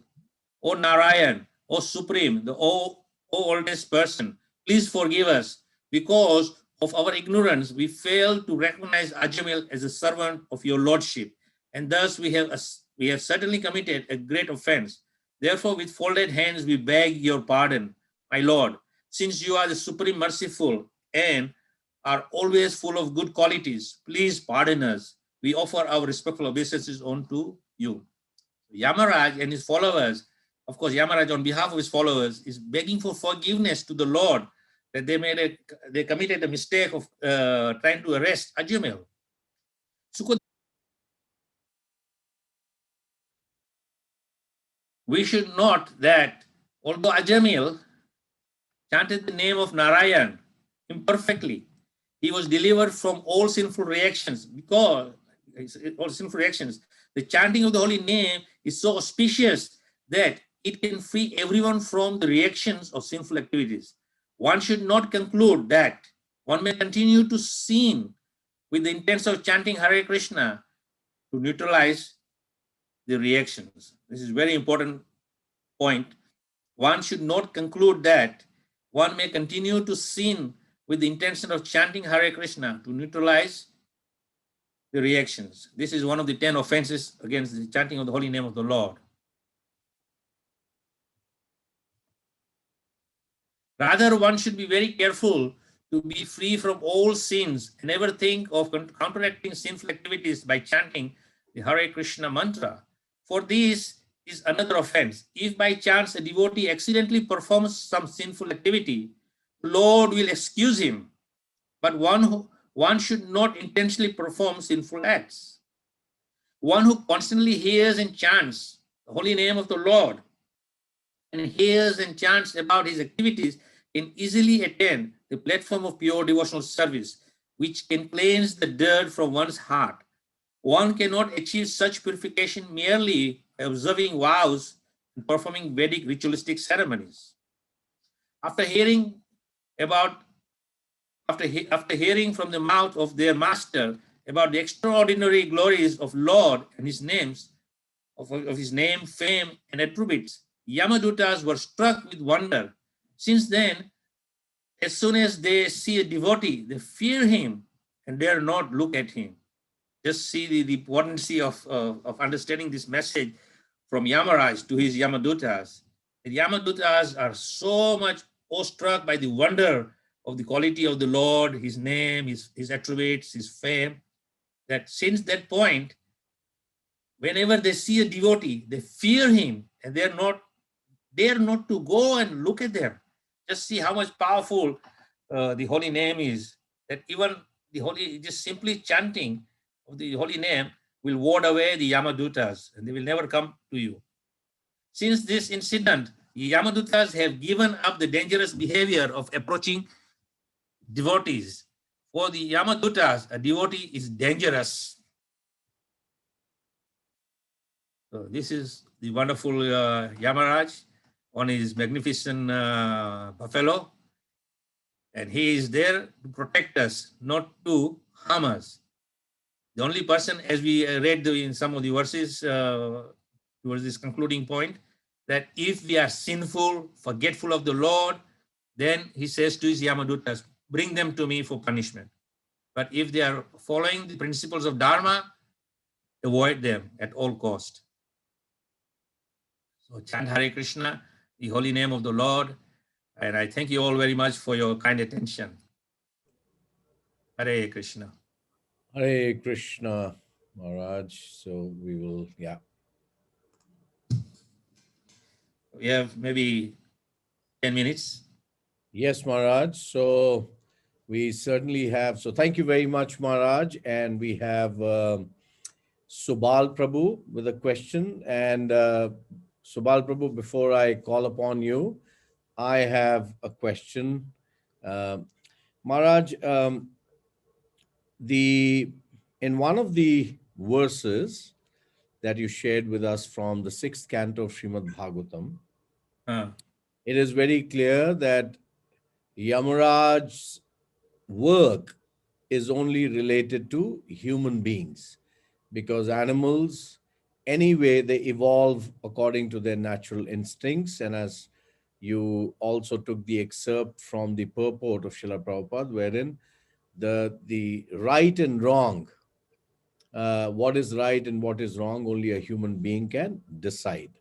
O Narayan, O Supreme, O oldest person, please forgive us. Because of our ignorance, we failed to recognize Ajamil as a servant of your Lordship, and thus we have certainly committed a great offense. Therefore, with folded hands, we beg your pardon, my Lord, since you are the Supreme Merciful and are always full of good qualities. Please pardon us. We offer our respectful obeisances unto you. Yamaraj and his followers, of course, Yamaraj on behalf of his followers is begging for forgiveness to the Lord that they committed a mistake of trying to arrest Ajamil. We should note that although Ajamil chanted the name of Narayan imperfectly, he was delivered from all sinful reactions. Because all sinful reactions, the chanting of the holy name is so auspicious that it can free everyone from the reactions of sinful activities. One should not conclude that one may continue to sin with the intent of chanting Hare Krishna to neutralize the reactions. This is a very important point. One should not conclude that one may continue to sin with the intention of chanting Hare Krishna to neutralize the reactions. This is one of the 10 offenses against the chanting of the holy name of the Lord. Rather, one should be very careful to be free from all sins and never think of counteracting sinful activities by chanting the Hare Krishna mantra. For this is another offense. If by chance a devotee accidentally performs some sinful activity, the Lord will excuse him. But one should not intentionally perform sinful acts. One who constantly hears and chants the holy name of the Lord and hears and chants about his activities can easily attain the platform of pure devotional service, which can cleanse the dirt from one's heart. One cannot achieve such purification merely by observing vows and performing Vedic ritualistic ceremonies. After hearing from the mouth of their master about the extraordinary glories of Lord and his names, of his name, fame, and attributes, Yamadutas were struck with wonder. Since then, as soon as they see a devotee, they fear him and dare not look at him. Just see the potency of understanding this message from Yamaraj to his Yamadutas. The Yamadutas are so much awestruck by the wonder of the quality of the Lord, his name, his attributes, his fame, that since that point, whenever they see a devotee, they fear him and they dare not to go and look at them. Just see how much powerful the holy name is, that even just simply chanting of the holy name will ward away the Yamadutas and they will never come to you. Since this incident, the Yamadutas have given up the dangerous behavior of approaching devotees. For the Yamadutas, a devotee is dangerous. So this is the wonderful Yamaraj on his magnificent buffalo. And he is there to protect us, not to harm us. The only person, as we read in some of the verses towards this concluding point, that if we are sinful, forgetful of the Lord, then he says to his Yamadutas, bring them to me for punishment. But if they are following the principles of Dharma, avoid them at all cost. So chant Hare Krishna, the holy name of the Lord. And I thank you all very much for your kind attention. Hare Krishna. Hare Krishna, Maharaj. So we will, yeah. We have maybe 10 minutes. Yes, Maharaj. So we certainly have. So thank you very much, Maharaj. And we have Subal Prabhu with a question. And Subal Prabhu, before I call upon you, I have a question. Maharaj, in one of the verses that you shared with us from the 6th canto of Srimad Bhagavatam, it is very clear that Yamaraj's work is only related to human beings, because animals, anyway, they evolve according to their natural instincts. And as you also took the excerpt from the purport of Srila Prabhupada, wherein the right and wrong, what is right and what is wrong, only a human being can decide.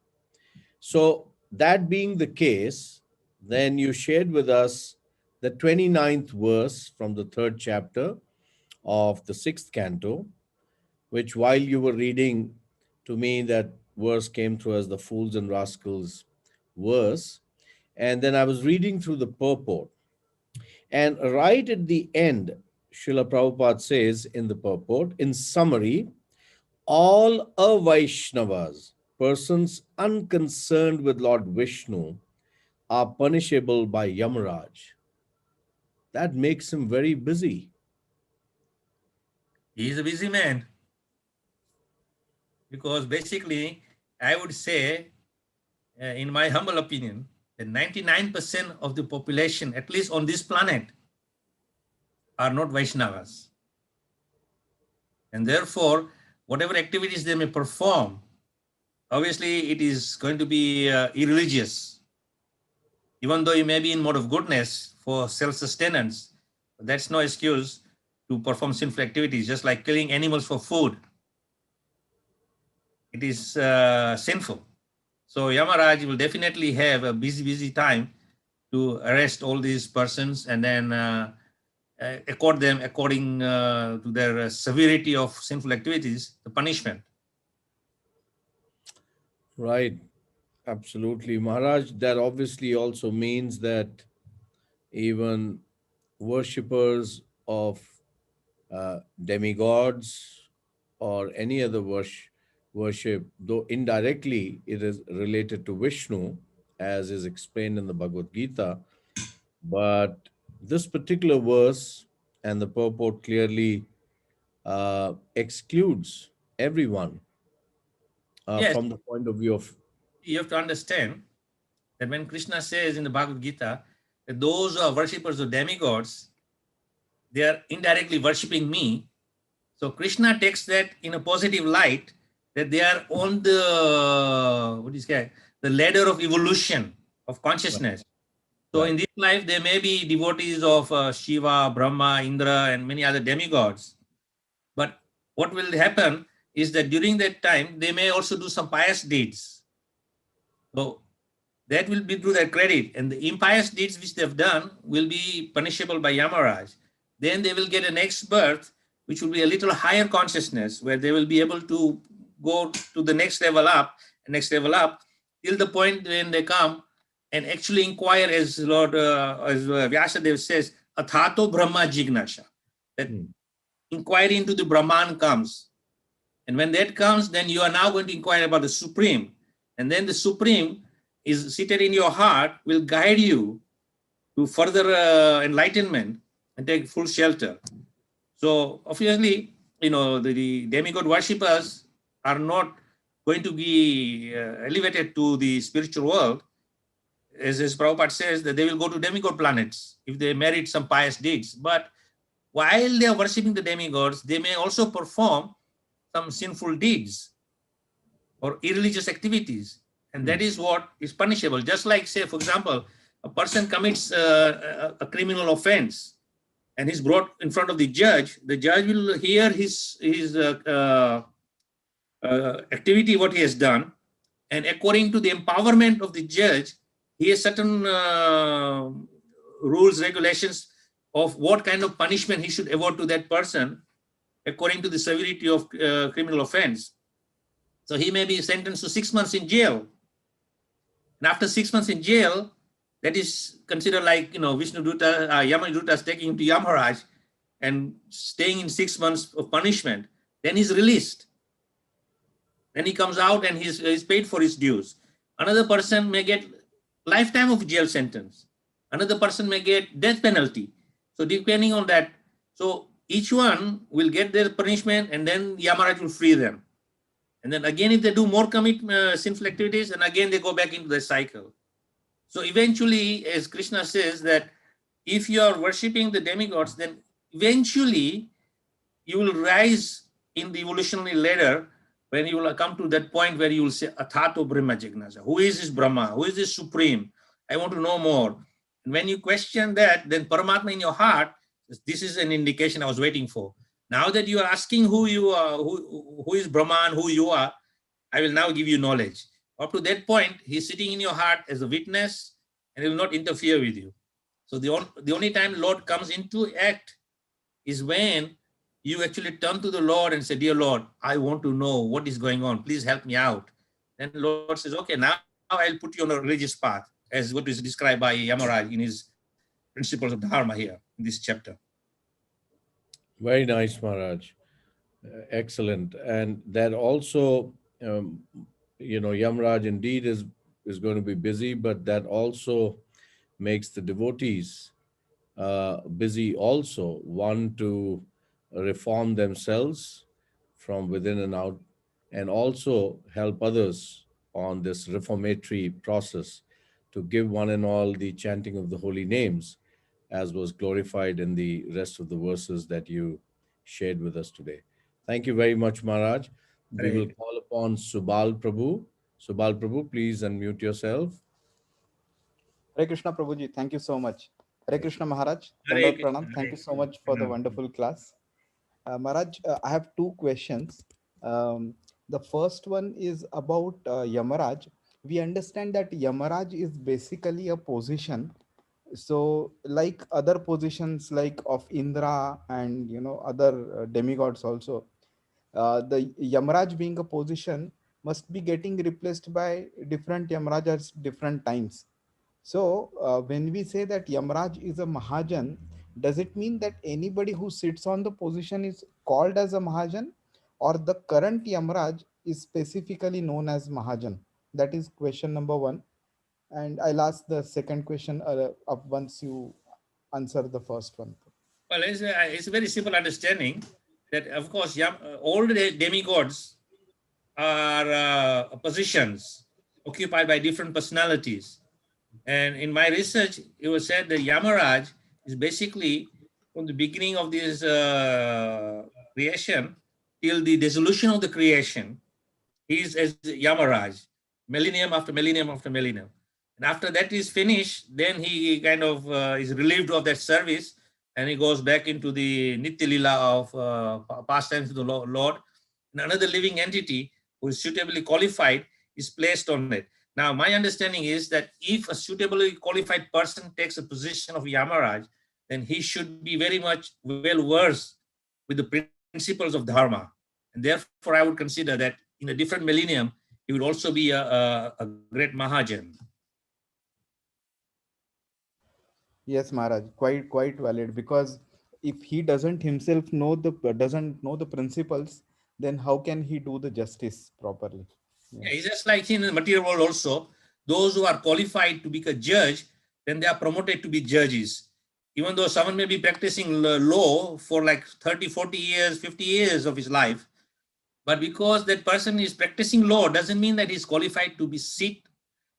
So that being the case, then you shared with us the 29th verse from the 3rd chapter of the 6th canto, which while you were reading to me, that verse came through as the fools and rascals verse. And then I was reading through the purport. And right at the end, Srila Prabhupada says in the purport, in summary, all Avaishnavas, persons unconcerned with Lord Vishnu, are punishable by Yamaraj. That makes him very busy. He is a busy man. Because basically, I would say, in my humble opinion, that 99% of the population, at least on this planet, are not Vaishnavas. And therefore, whatever activities they may perform, obviously it is going to be irreligious. Even though you may be in mode of goodness for self-sustenance, that's no excuse to perform sinful activities, just like killing animals for food. It is sinful. So Yamaraj will definitely have a busy time to arrest all these persons and then accord them according to their severity of sinful activities, the punishment. Right. Absolutely. Maharaj, that obviously also means that even worshippers of demigods or any other worship, though indirectly it is related to Vishnu, as is explained in the Bhagavad Gita, but this particular verse and the purport clearly excludes everyone Yes. from the point of view of... You have to understand that when Krishna says in the Bhagavad Gita that those who are worshippers of demigods, they are indirectly worshipping me. So Krishna takes that in a positive light, that they are on the ladder of evolution of consciousness. So in this life, there may be devotees of Śiva, Brahmā, Indra, and many other demigods. But what will happen is that during that time, they may also do some pious deeds. So that will be to their credit. And the impious deeds which they've done will be punishable by Yamaraj. Then they will get a next birth, which will be a little higher consciousness, where they will be able to go to the next level up, till the point when they come and actually inquire, as Lord Vyasadeva says, Athato Brahma Jignasha, that inquiry into the Brahman comes. And when that comes, then you are now going to inquire about the Supreme. And then the Supreme is seated in your heart, will guide you to further enlightenment and take full shelter. So obviously, the demigod worshippers are not going to be elevated to the spiritual world. as Prabhupada says, that they will go to demigod planets if they merit some pious deeds. But while they are worshipping the demigods, they may also perform some sinful deeds or irreligious activities. And that is what is punishable. Just like, say, for example, a person commits a criminal offense and he's brought in front of the judge will hear his activity, what he has done. And according to the empowerment of the judge, he has certain rules, regulations of what kind of punishment he should award to that person according to the severity of criminal offense. So he may be sentenced to 6 months in jail. And after 6 months in jail, that is considered like, Vishnu Dutta, Yamaduta is taking him to Yamaraj and staying in 6 months of punishment. Then he's released. Then he comes out and he's paid for his dues. Another person may get lifetime of jail sentence. Another person may get death penalty. So depending on that, so each one will get their punishment and then Yamaraj will free them. And then again, if they do more sinful activities, and again they go back into the cycle. So eventually, as Krishna says, that if you are worshipping the demigods, then eventually you will rise in the evolutionary ladder when you will come to that point where you will say, Athato Brahma Jignaja. Who is this Brahma? Who is this Supreme? I want to know more. And when you question that, then Paramatma in your heart, this is an indication I was waiting for. Now that you are asking who you are, who is Brahma and who you are, I will now give you knowledge. Up to that point, he's sitting in your heart as a witness and he will not interfere with you. So the only time Lord comes into act is when you actually turn to the Lord and say, dear Lord, I want to know what is going on. Please help me out. Then the Lord says, okay, now I'll put you on a religious path, as what is described by Yamaraja in his Principles of Dharma here in this chapter. Very nice, Maharaj. Excellent. And that also, Yamraj indeed is going to be busy, but that also makes the devotees busy also. One, to reform themselves from within and out, and also help others on this reformatory process to give one and all the chanting of the holy names, as was glorified in the rest of the verses that you shared with us today. Thank you very much, Maharaj. We will call upon Subal Prabhu. Subal Prabhu, please unmute yourself. Hare Krishna Prabhuji, thank you so much. Hare Krishna Maharaj, Hare Dandot Pranam. Thank you so much for the wonderful class. Maharaj, I have two questions. The first one is about Yamaraj. We understand that Yamaraj is basically a position. So like other positions like of Indra and other demigods also, the Yamaraj being a position must be getting replaced by different Yamarajas different times. So when we say that Yamraj is a Mahajan, does it mean that anybody who sits on the position is called as a Mahajan, or the current Yamraj is specifically known as Mahajan? That is question number one. And I'll ask the second question up once you answer the first one. Well, it's a very simple understanding that, of course, all the demigods are positions occupied by different personalities. And in my research, it was said that Yamaraj is basically from the beginning of this creation till the dissolution of the creation, he is as Yamaraj, millennium after millennium after millennium. And after that is finished, then he kind of is relieved of that service and he goes back into the Nitya Lila of pastimes of the Lord. And another living entity who is suitably qualified is placed on it. Now, my understanding is that if a suitably qualified person takes a position of Yamaraj, then he should be very much well versed with the principles of Dharma. And therefore, I would consider that in a different millennium, he would also be a great Mahajan. Yes, Maharaj, quite valid, because if he doesn't himself know the principles, then how can he do the justice properly? Yeah, it's just like in the material world also, those who are qualified to be a judge, then they are promoted to be judges. Even though someone may be practicing law for like 30, 40 years, 50 years of his life, but because that person is practicing law doesn't mean that he's qualified to be sit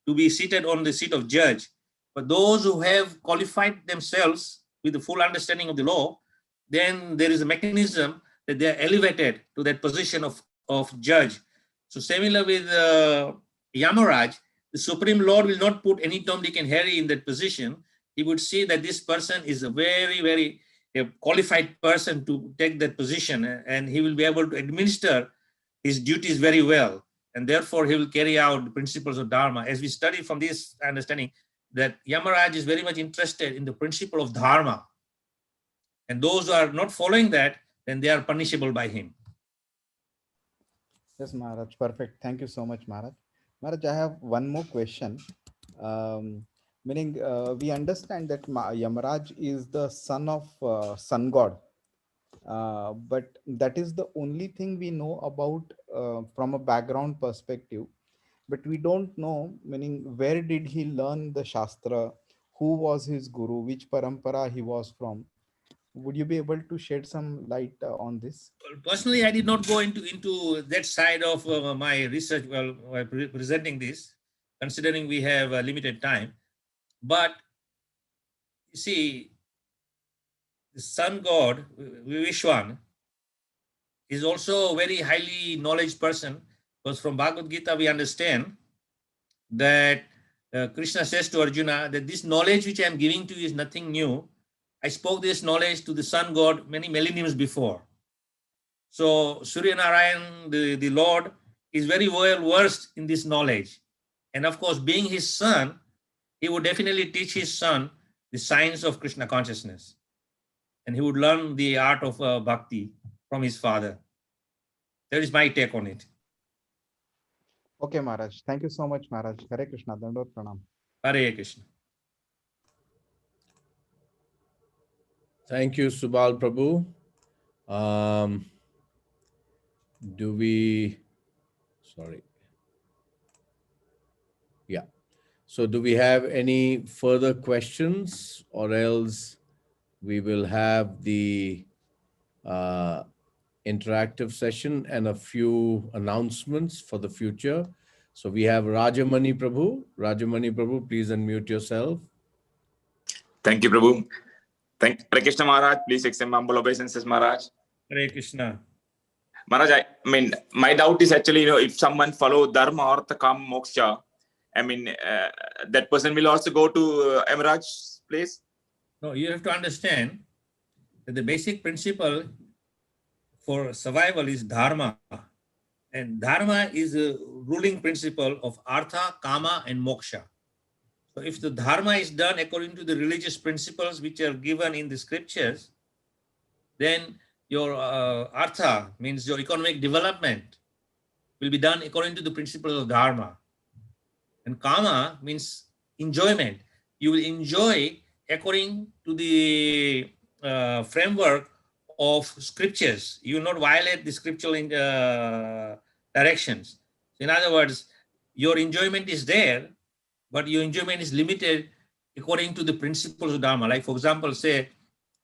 to be seated on the seat of judge. But those who have qualified themselves with the full understanding of the law, then there is a mechanism that they are elevated to that position of judge. So similar with Yamaraja, the Supreme Lord will not put any Tom, Dick and Harry in that position. He would see that this person is a very, very qualified person to take that position, and he will be able to administer his duties very well. And therefore, he will carry out the principles of Dharma. As we study from this understanding, that Yamaraja is very much interested in the principle of Dharma. And those who are not following that, then they are punishable by him. Yes, Maharaj, perfect. Thank you so much, Maharaj. Maharaj, I have one more question. Meaning, we understand that Yamaraj is the son of sun god. But that is the only thing we know about from a background perspective. But we don't know, meaning, where did he learn the Shastra? Who was his guru? Which parampara he was from? Would you be able to shed some light on this? Personally, I did not go into that side of my research while presenting this, considering we have limited time. But you see, the sun god, Vishwan, is also a very highly knowledge person, because from Bhagavad Gita we understand that Krishna says to Arjuna that this knowledge which I am giving to you is nothing new. I spoke this knowledge to the sun god many millenniums before. So Surya Narayan, the Lord, is very well versed in this knowledge. And of course, being his son, he would definitely teach his son the science of Krishna consciousness. And he would learn the art of bhakti from his father. That is my take on it. Okay, Maharaj. Thank you so much, Maharaj. Hare Krishna. Dandot Pranam. Hare Krishna. Thank you, Subal Prabhu. So do we have any further questions, or else we will have the interactive session and a few announcements for the future. So we have Rajamani Prabhu. Rajamani Prabhu, please unmute yourself. Thank you, Prabhu. Hare Krishna, Maharaj. Please accept my humble obeisances, Maharaj. Hare Krishna. Maharaj, I mean, my doubt is actually, if someone follow Dharma, Artha, Kama, Moksha, that person will also go to Yamaraj's place? No, you have to understand that the basic principle for survival is Dharma. And Dharma is a ruling principle of Artha, Kama, and Moksha. So if the Dharma is done according to the religious principles which are given in the scriptures, then your Artha, means your economic development, will be done according to the principles of Dharma. And Kama means enjoyment. You will enjoy according to the framework of scriptures. You will not violate the scriptural directions. In other words, your enjoyment is there, but your enjoyment is limited according to the principles of Dharma. Like, for example, say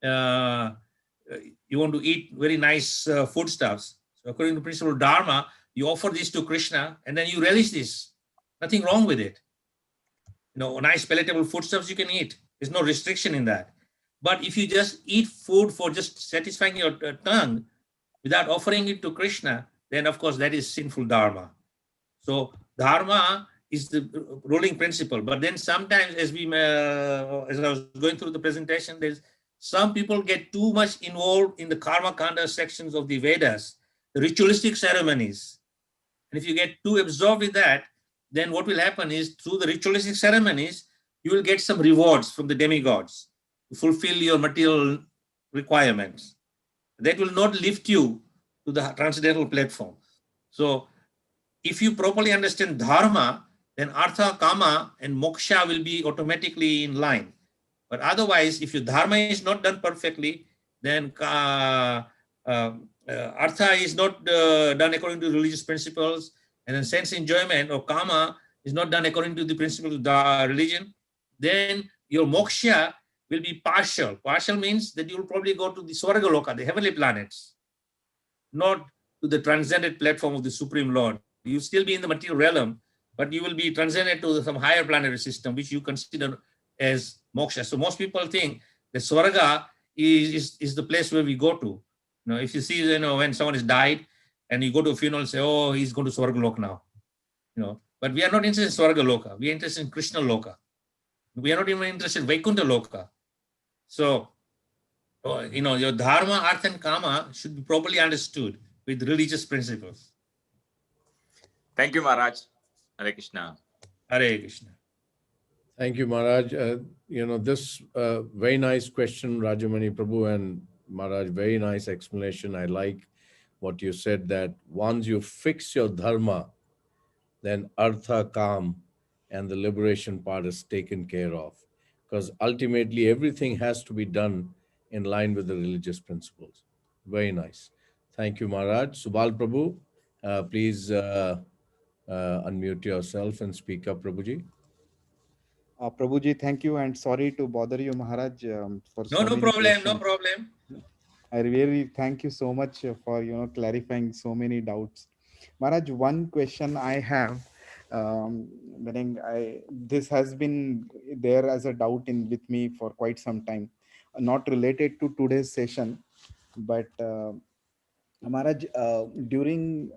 you want to eat very nice foodstuffs. So according to the principle of Dharma, you offer this to Krishna, and then you relish this. Nothing wrong with it. Nice palatable foodstuffs you can eat. There's no restriction in that. But if you just eat food for just satisfying your tongue without offering it to Krishna, then of course that is sinful Dharma. So Dharma is the ruling principle. But then sometimes, as I was going through the presentation, some people get too much involved in the Karma Kanda sections of the Vedas, the ritualistic ceremonies. And if you get too absorbed with that, then what will happen is, through the ritualistic ceremonies, you will get some rewards from the demigods to fulfill your material requirements. That will not lift you to the transcendental platform. So if you properly understand Dharma, then Artha, Kama, and Moksha will be automatically in line. But otherwise, if your Dharma is not done perfectly, then Artha is not done according to religious principles, and then sense enjoyment or Kama is not done according to the principles of the religion, then your Moksha will be partial. Partial means that you will probably go to the Swarga Loka, the heavenly planets, not to the transcendent platform of the Supreme Lord. You will still be in the material realm, but you will be transcended to some higher planetary system, which you consider as moksha. So most people think that Swarga is the place where we go to. If you see, when someone has died and you go to a funeral and say, oh, he's going to Swargalok now. But we are not interested in Swarga Loka. We are interested in Krishna Loka. We are not even interested in Vaikuntha Loka. So, your dharma, artha, and kama should be properly understood with religious principles. Thank you, Maharaj. Hare Krishna. Hare Krishna. Thank you, Maharaj. This very nice question, Rajamani Prabhu and Maharaj, very nice explanation. I like what you said, that once you fix your dharma, then artha, kam, and the liberation part is taken care of. Because ultimately everything has to be done in line with the religious principles. Very nice. Thank you, Maharaj. Subal Prabhu, please unmute yourself and speak up, Prabhuji. Prabhuji, thank you, and sorry to bother you, Maharaj. For No problem, questions. no problem. I really thank you so much for clarifying so many doubts. Maharaj, one question I have, meaning this has been there as a doubt with me for quite some time, not related to today's session, but Maharaj, during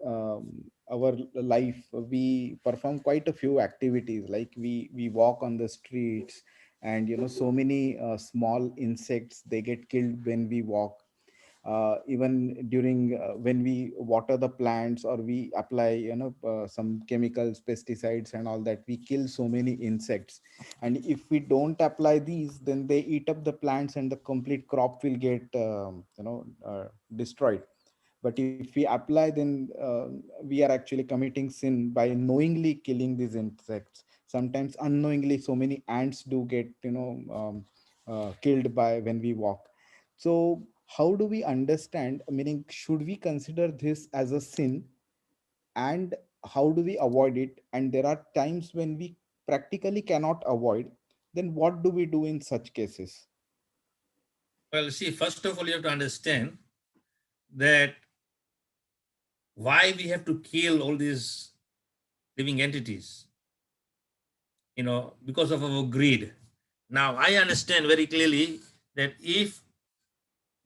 our life, we perform quite a few activities, like we walk on the streets, and so many small insects, they get killed when we walk. Even during when we water the plants, or we apply some chemicals, pesticides and all that, we kill so many insects. And if we don't apply these, then they eat up the plants and the complete crop will get destroyed. But if we apply, then we are actually committing sin by knowingly killing these insects. Sometimes unknowingly, so many ants do get killed by when we walk. So how do we understand, meaning should we consider this as a sin, and how do we avoid it? And there are times when we practically cannot avoid, then what do we do in such cases? Well, see, first of all, you have to understand that why we have to kill all these living entities, because of our greed. Now, I understand very clearly that if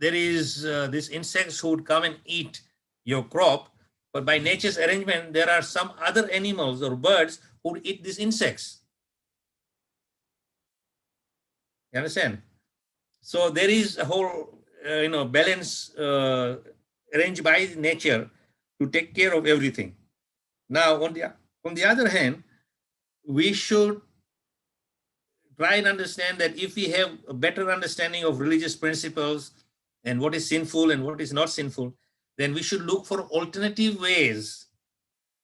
there is these insects who would come and eat your crop, but by nature's arrangement, there are some other animals or birds who would eat these insects. You understand? So there is a whole, balance arranged by nature to take care of everything. Now, on the other hand, we should try and understand that if we have a better understanding of religious principles and what is sinful and what is not sinful, then we should look for alternative ways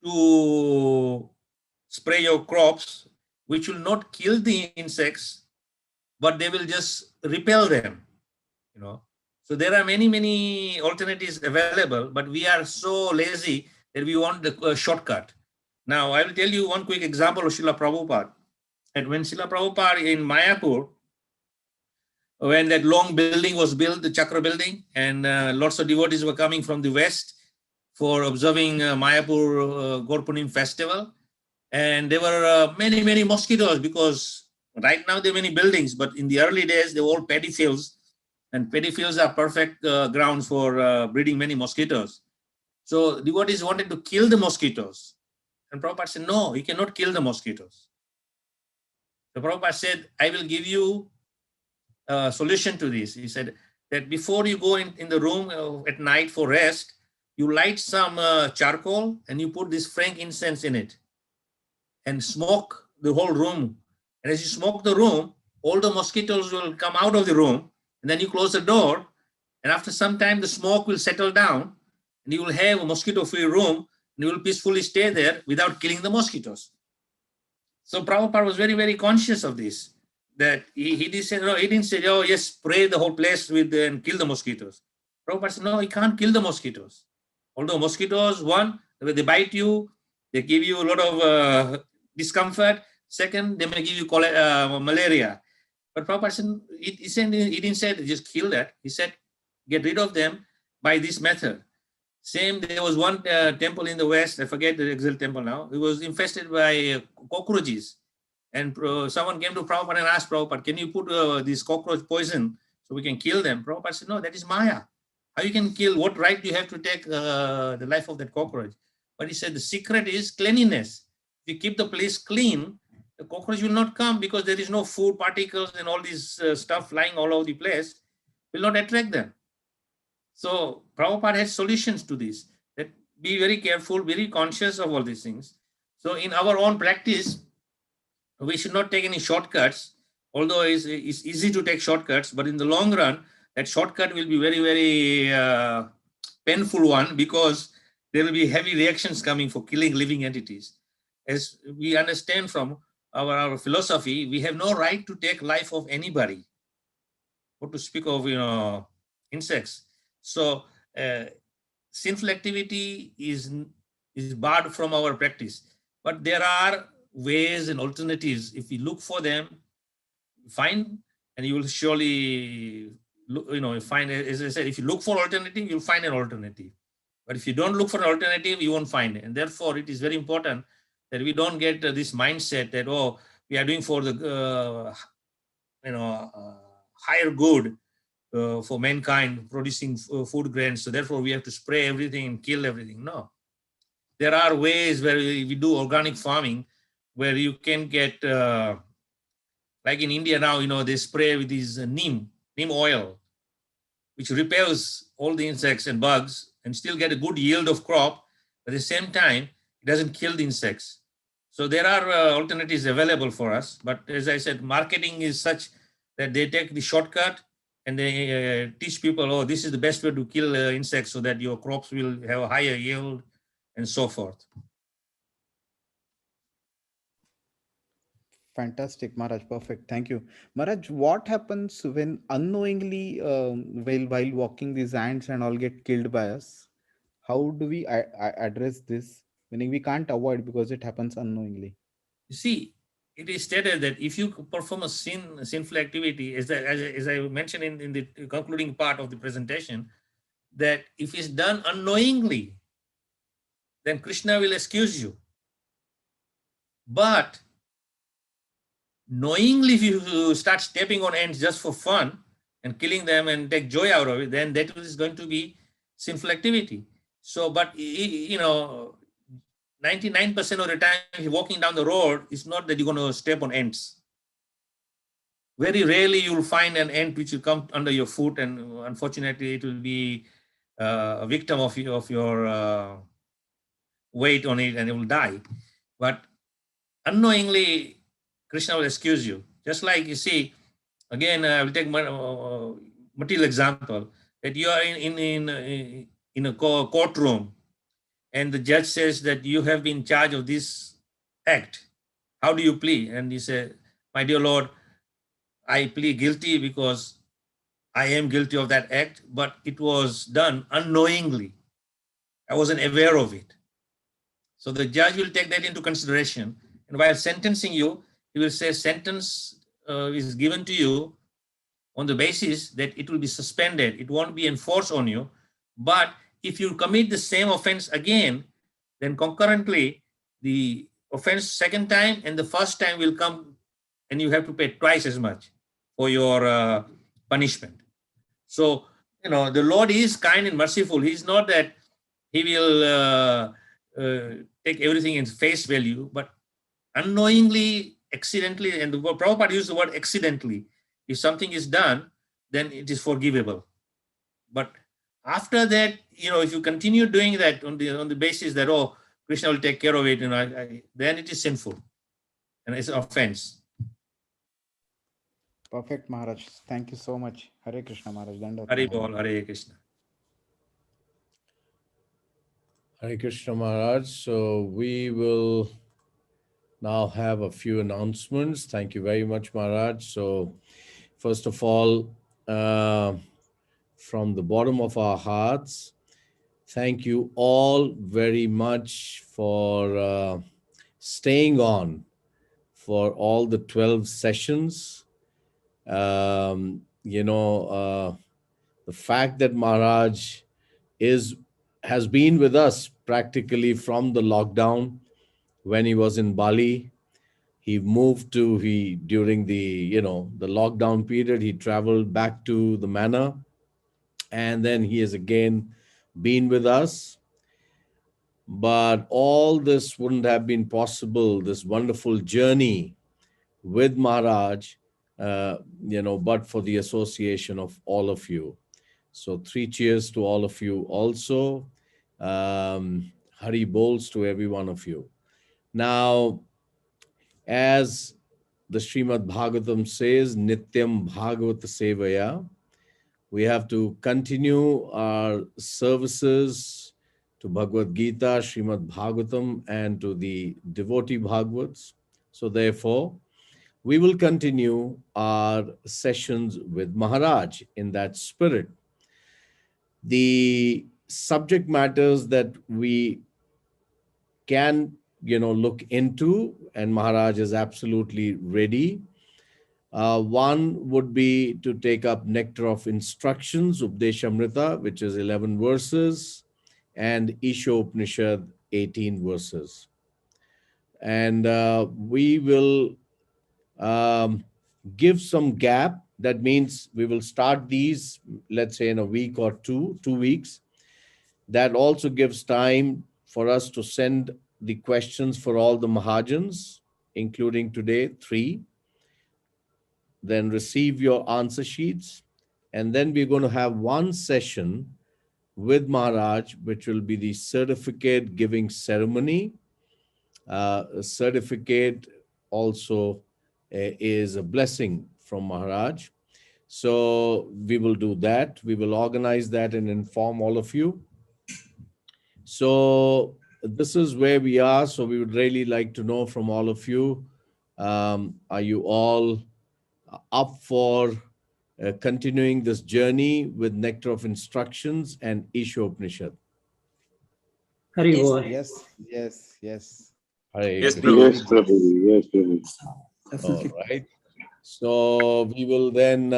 to spray your crops, which will not kill the insects, but they will just repel them, So there are many, many alternatives available, but we are so lazy that we want the shortcut. Now, I will tell you one quick example of Srila Prabhupada. And when Srila Prabhupada in Mayapur, when that long building was built, the Chakra building, and lots of devotees were coming from the west for observing Mayapur Gorpunim festival. And there were many, many mosquitoes, because right now there are many buildings, but in the early days, they were all paddy fields. And paddy fields are perfect grounds for breeding many mosquitoes. So devotees wanted to kill the mosquitoes. And Prabhupada said, no, you cannot kill the mosquitoes. So Prabhupada said, I will give you a solution to this. He said that before you go in the room at night for rest, you light some charcoal and you put this frankincense in it and smoke the whole room. And as you smoke the room, all the mosquitoes will come out of the room, and then you close the door, and after some time the smoke will settle down and you will have a mosquito-free room, and you will peacefully stay there without killing the mosquitoes. So Prabhupada was very, very conscious of this, that he didn't say, oh yes, spray the whole place with and kill the mosquitoes. Prabhupada said, no, you can't kill the mosquitoes. Although mosquitoes, one, they bite you, they give you a lot of discomfort. Second, they may give you malaria. But Prabhupada said, he didn't say just kill that. He said, get rid of them by this method. Same, there was one temple in the West, I forget the exact temple now, it was infested by cockroaches. And someone came to Prabhupada and asked Prabhupada, can you put this cockroach poison so we can kill them? Prabhupada said, no, that is Maya. How you can kill? What right do you have to take the life of that cockroach? But he said the secret is cleanliness. If you keep the place clean, the cockroach will not come because there is no food particles and all this stuff lying all over the place, will not attract them. So Prabhupada has solutions to this. That be very careful, very conscious of all these things. So in our own practice, we should not take any shortcuts, although it's easy to take shortcuts, but in the long run, that shortcut will be very, very painful one, because there will be heavy reactions coming for killing living entities. As we understand from our philosophy, we have no right to take life of anybody, or to speak of insects. So sinful activity is barred from our practice, but there are ways and alternatives. If we look for them, find, and you will surely find. As I said, if you look for alternative, you'll find an alternative. But if you don't look for an alternative, you won't find it. And therefore, it is very important that we don't get this mindset that, oh, we are doing for the higher good for mankind, producing food grains. So therefore, we have to spray everything and kill everything. No, there are ways where we do organic farming, where you can get, like in India now, they spray with these neem oil, which repels all the insects and bugs, and still get a good yield of crop. At the same time, it doesn't kill the insects. So there are alternatives available for us. But as I said, marketing is such that they take the shortcut and they teach people, oh, this is the best way to kill insects so that your crops will have a higher yield and so forth. Fantastic, Maharaj. Perfect. Thank you. Maharaj, what happens when unknowingly, while walking, these ants and all get killed by us? How do we address this? Meaning we can't avoid because it happens unknowingly. You see, it is stated that if you perform a sinful activity, as I mentioned in the concluding part of the presentation, that if it's done unknowingly, then Krishna will excuse you. But knowingly, if you start stepping on ants just for fun and killing them and take joy out of it, then that is going to be sinful activity. So, but 99% of the time, if you're walking down the road, it's not that you're going to step on ants. Very rarely you'll find an ant which will come under your foot, and unfortunately, it will be a victim of your weight on it, and it will die. But unknowingly, Krishna will excuse you. Just like you see, again, I will take material example, that you are in a courtroom, and the judge says that you have been in charge of this act. How do you plead? And you say, my dear Lord, I plead guilty because I am guilty of that act, but it was done unknowingly. I wasn't aware of it. So the judge will take that into consideration. And while sentencing you, he will say sentence is given to you on the basis that it will be suspended. It won't be enforced on you. But if you commit the same offense again, then concurrently the offense second time and the first time will come, and you have to pay twice as much for your punishment. So, the Lord is kind and merciful. He's not that he will take everything in face value, but unknowingly, accidentally, and the Prabhupada used the word accidentally. If something is done, then it is forgivable. But after that, if you continue doing that on the basis that, oh, Krishna will take care of it, then it is sinful and it's an offense. Perfect, Maharaj. Thank you so much. Hare Krishna, Maharaj. Hare Bol, Hare Krishna. Hare Krishna Maharaj. So we will now have a few announcements. Thank you very much, Maharaj. So first of all, from the bottom of our hearts, thank you all very much for staying on for all the 12 sessions. The fact that Maharaj is has been with us practically from the lockdown when he was in Bali. He moved to, during the lockdown period, he traveled back to the manor, and then he has again been with us. But all this wouldn't have been possible, this wonderful journey with Maharaj, but for the association of all of you. So 3 cheers to all of you also. Hari bols to every one of you. Now, as the Srimad Bhagavatam says, Nityam Bhagavata Sevaya, we have to continue our services to Bhagavad Gita, Srimad Bhagavatam, and to the devotee Bhagavats. So therefore, we will continue our sessions with Maharaj in that spirit. The subject matters that we can, look into, and Maharaj is absolutely ready. One would be to take up Nectar of Instructions, Updeshamrita, which is 11 verses, and Ishopanishad, 18 verses. And we will give some gap. That means we will start these, let's say, in a week or 2 weeks. That also gives time for us to send the questions for all the Mahajans, including today, 3. Then receive your answer sheets. And then we're going to have one session with Maharaj, which will be the certificate giving ceremony. A certificate also is a blessing from Maharaj. So we will do that. We will organize that and inform all of you. So this is where we are. So we would really like to know from all of you, are you all up for continuing this journey with Nectar of Instructions and Ishopanishad? Hari Bol. Yes. Hare Yes, Krishna. Prabhu. Yes, Prabhu. Yes, Prabhu. All right. So we will then,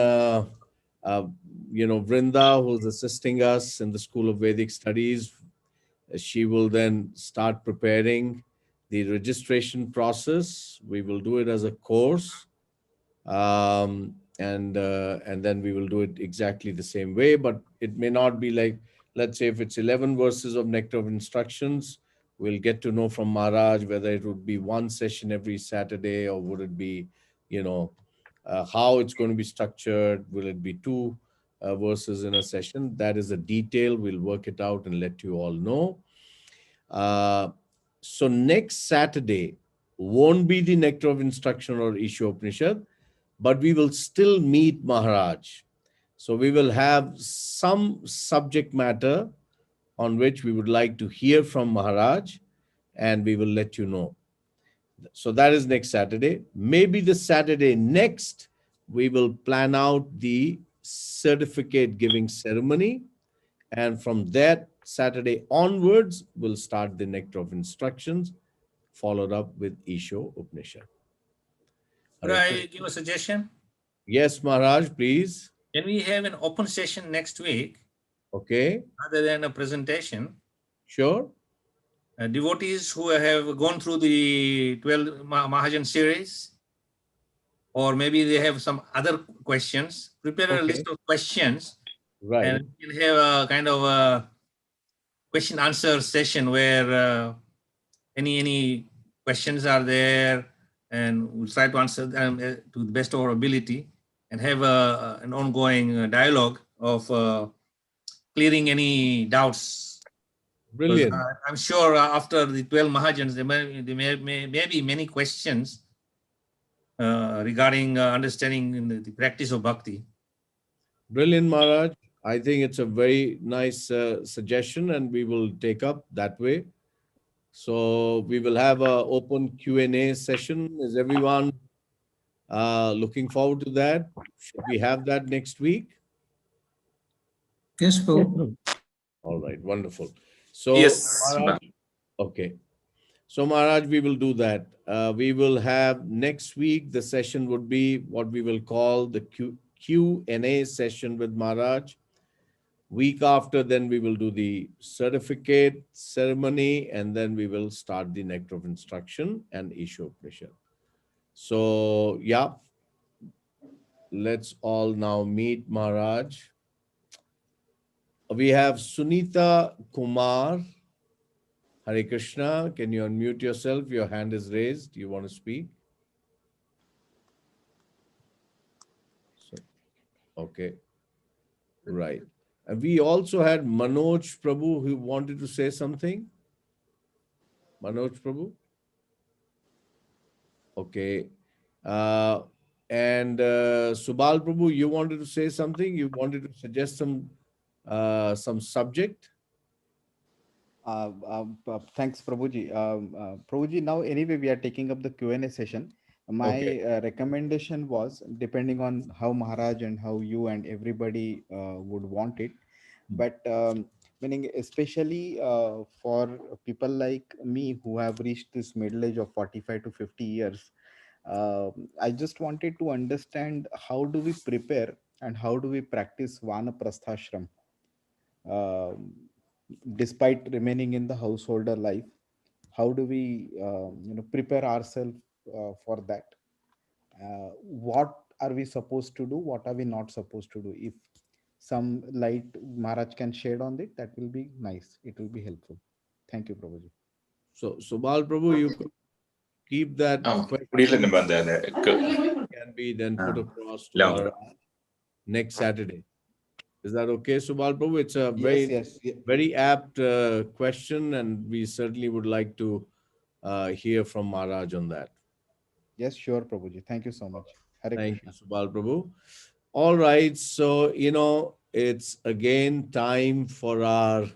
Vrinda, who's assisting us in the School of Vedic Studies, she will then start preparing the registration process. We will do it as a course. And then we will do it exactly the same way, but it may not be like, let's say if it's 11 verses of Nectar of Instructions, we'll get to know from Maharaj whether it would be one session every Saturday, or would it be, how it's going to be structured. Will it be 2 verses in a session? That is a detail. We'll work it out and let you all know. So next Saturday won't be the Nectar of Instruction or Ishopanishad, but we will still meet Maharaj. So we will have some subject matter on which we would like to hear from Maharaj, and we will let you know. So that is next Saturday. Maybe the Saturday next, we will plan out the certificate giving ceremony. And from that Saturday onwards, we'll start the Nectar of Instructions, followed up with Isho Upanishad. Could I give a suggestion? Yes, Maharaj, please. Can we have an open session next week Okay, rather than a presentation? sure. Devotees who have gone through the 12 Mahajan series, or maybe they have some other questions, prepare a Okay. list of questions, Right. and we can have a kind of a question answer session where any questions are there, and we'll try to answer them to the best of our ability, and have an ongoing dialogue of clearing any doubts. Brilliant. I'm sure after the 12 Mahajans, there may be many questions regarding understanding the practice of bhakti. Brilliant, Maharaj. I think it's a very nice suggestion, and we will take up that way. So we will have an open Q&A session. Is everyone looking forward to that? Should we have that next week? Yes, Prabhu. All right, wonderful. So, Yes, Maharaj, okay. So, Maharaj, we will do that. We will have next week, the session would be what we will call the Q&A session with Maharaj. Week after, then we will do the certificate ceremony, and then we will start the nectar of instruction and issue pressure. So, yeah, let's all now meet Maharaj. We have Sunita Kumar. Hare Krishna. Can you unmute yourself? Your hand is raised. Do you want to speak? Okay. Right. And we also had Manoj Prabhu who wanted to say something. Manoj Prabhu? Okay. And Subal Prabhu, you wanted to say something? You wanted to suggest some subject? Thanks, Prabhuji. Prabhuji, now anyway, we are taking up the Q&A session. My recommendation was, depending on how Maharaj and how you and everybody would want it, but meaning especially for people like me who have reached this middle age of 45 to 50 years, I just wanted to understand how do we prepare and how do we practice Vanaprasthashram despite remaining in the householder life. How do we prepare ourselves for that? What are we supposed to do? What are we not supposed to do? If some light Maharaj can shed on it, that will be nice. It will be helpful. Thank you, Prabhuji. So, Subal Prabhu, you could keep that question. Can be then put across to our next Saturday. Is that okay, Subal Prabhu? It's a very apt question, and we certainly would like to hear from Maharaj on that. Yes, sure, Prabhuji. Thank you so much. Hare Thank Krishna. you, Subal Prabhu. All right, so, it's again time for our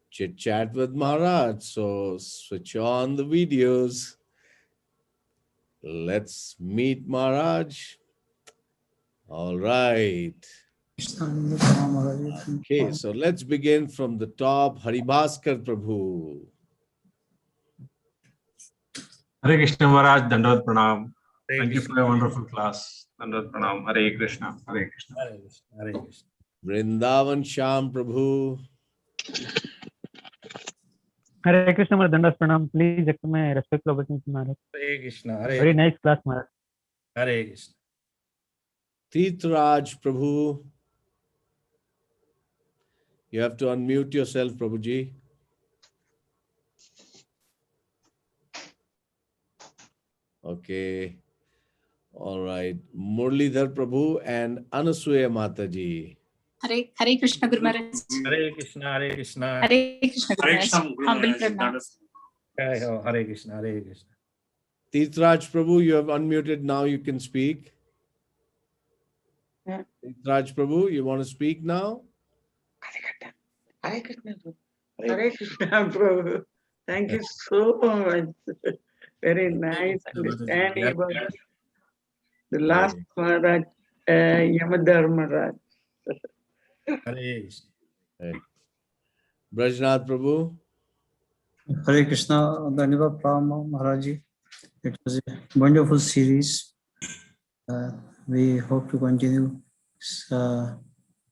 chit chat with Maharaj. So switch on the videos. Let's meet Maharaj. All right. Okay, so let's begin from the top. Haribhaskar Prabhu. Hare Krishna Maharaj, Dandavat Pranam. Hare Thank you Krishna. for a wonderful class. Dandavat Pranam. Hare Krishna. Hare Krishna. Hare Krishna. Hare Krishna. Vrindavan Sham Prabhu. Hare Krishna Maharaj, Dandavat Pranam. Please accept my respectful obeisance, Maharaj. Hare Krishna. Very nice class, Maharaj. Hare Krishna. Titraj Prabhu. You have to unmute yourself, Prabhuji. Okay. All right. Murlidhar Prabhu and Anasuya Mataji. Hare Krishna Guru Maharaj. Hare Krishna. Hare Krishna. Hare Krishna Guru Maharaj. Humble pranam. Hare Krishna. Hare Krishna. Titraj Prabhu, you have unmuted now. You can speak. Yeah. Titraj Prabhu, you want to speak now? Hare Krishna. Hare Krishna, Prabhu. Thank you so much. Very nice understanding about the last Maharaj, Yamraja. Hare Krishna. Brajnath Prabhu. Hare Krishna, Dandavat Pranam Maharaji. It was a wonderful series. We hope to continue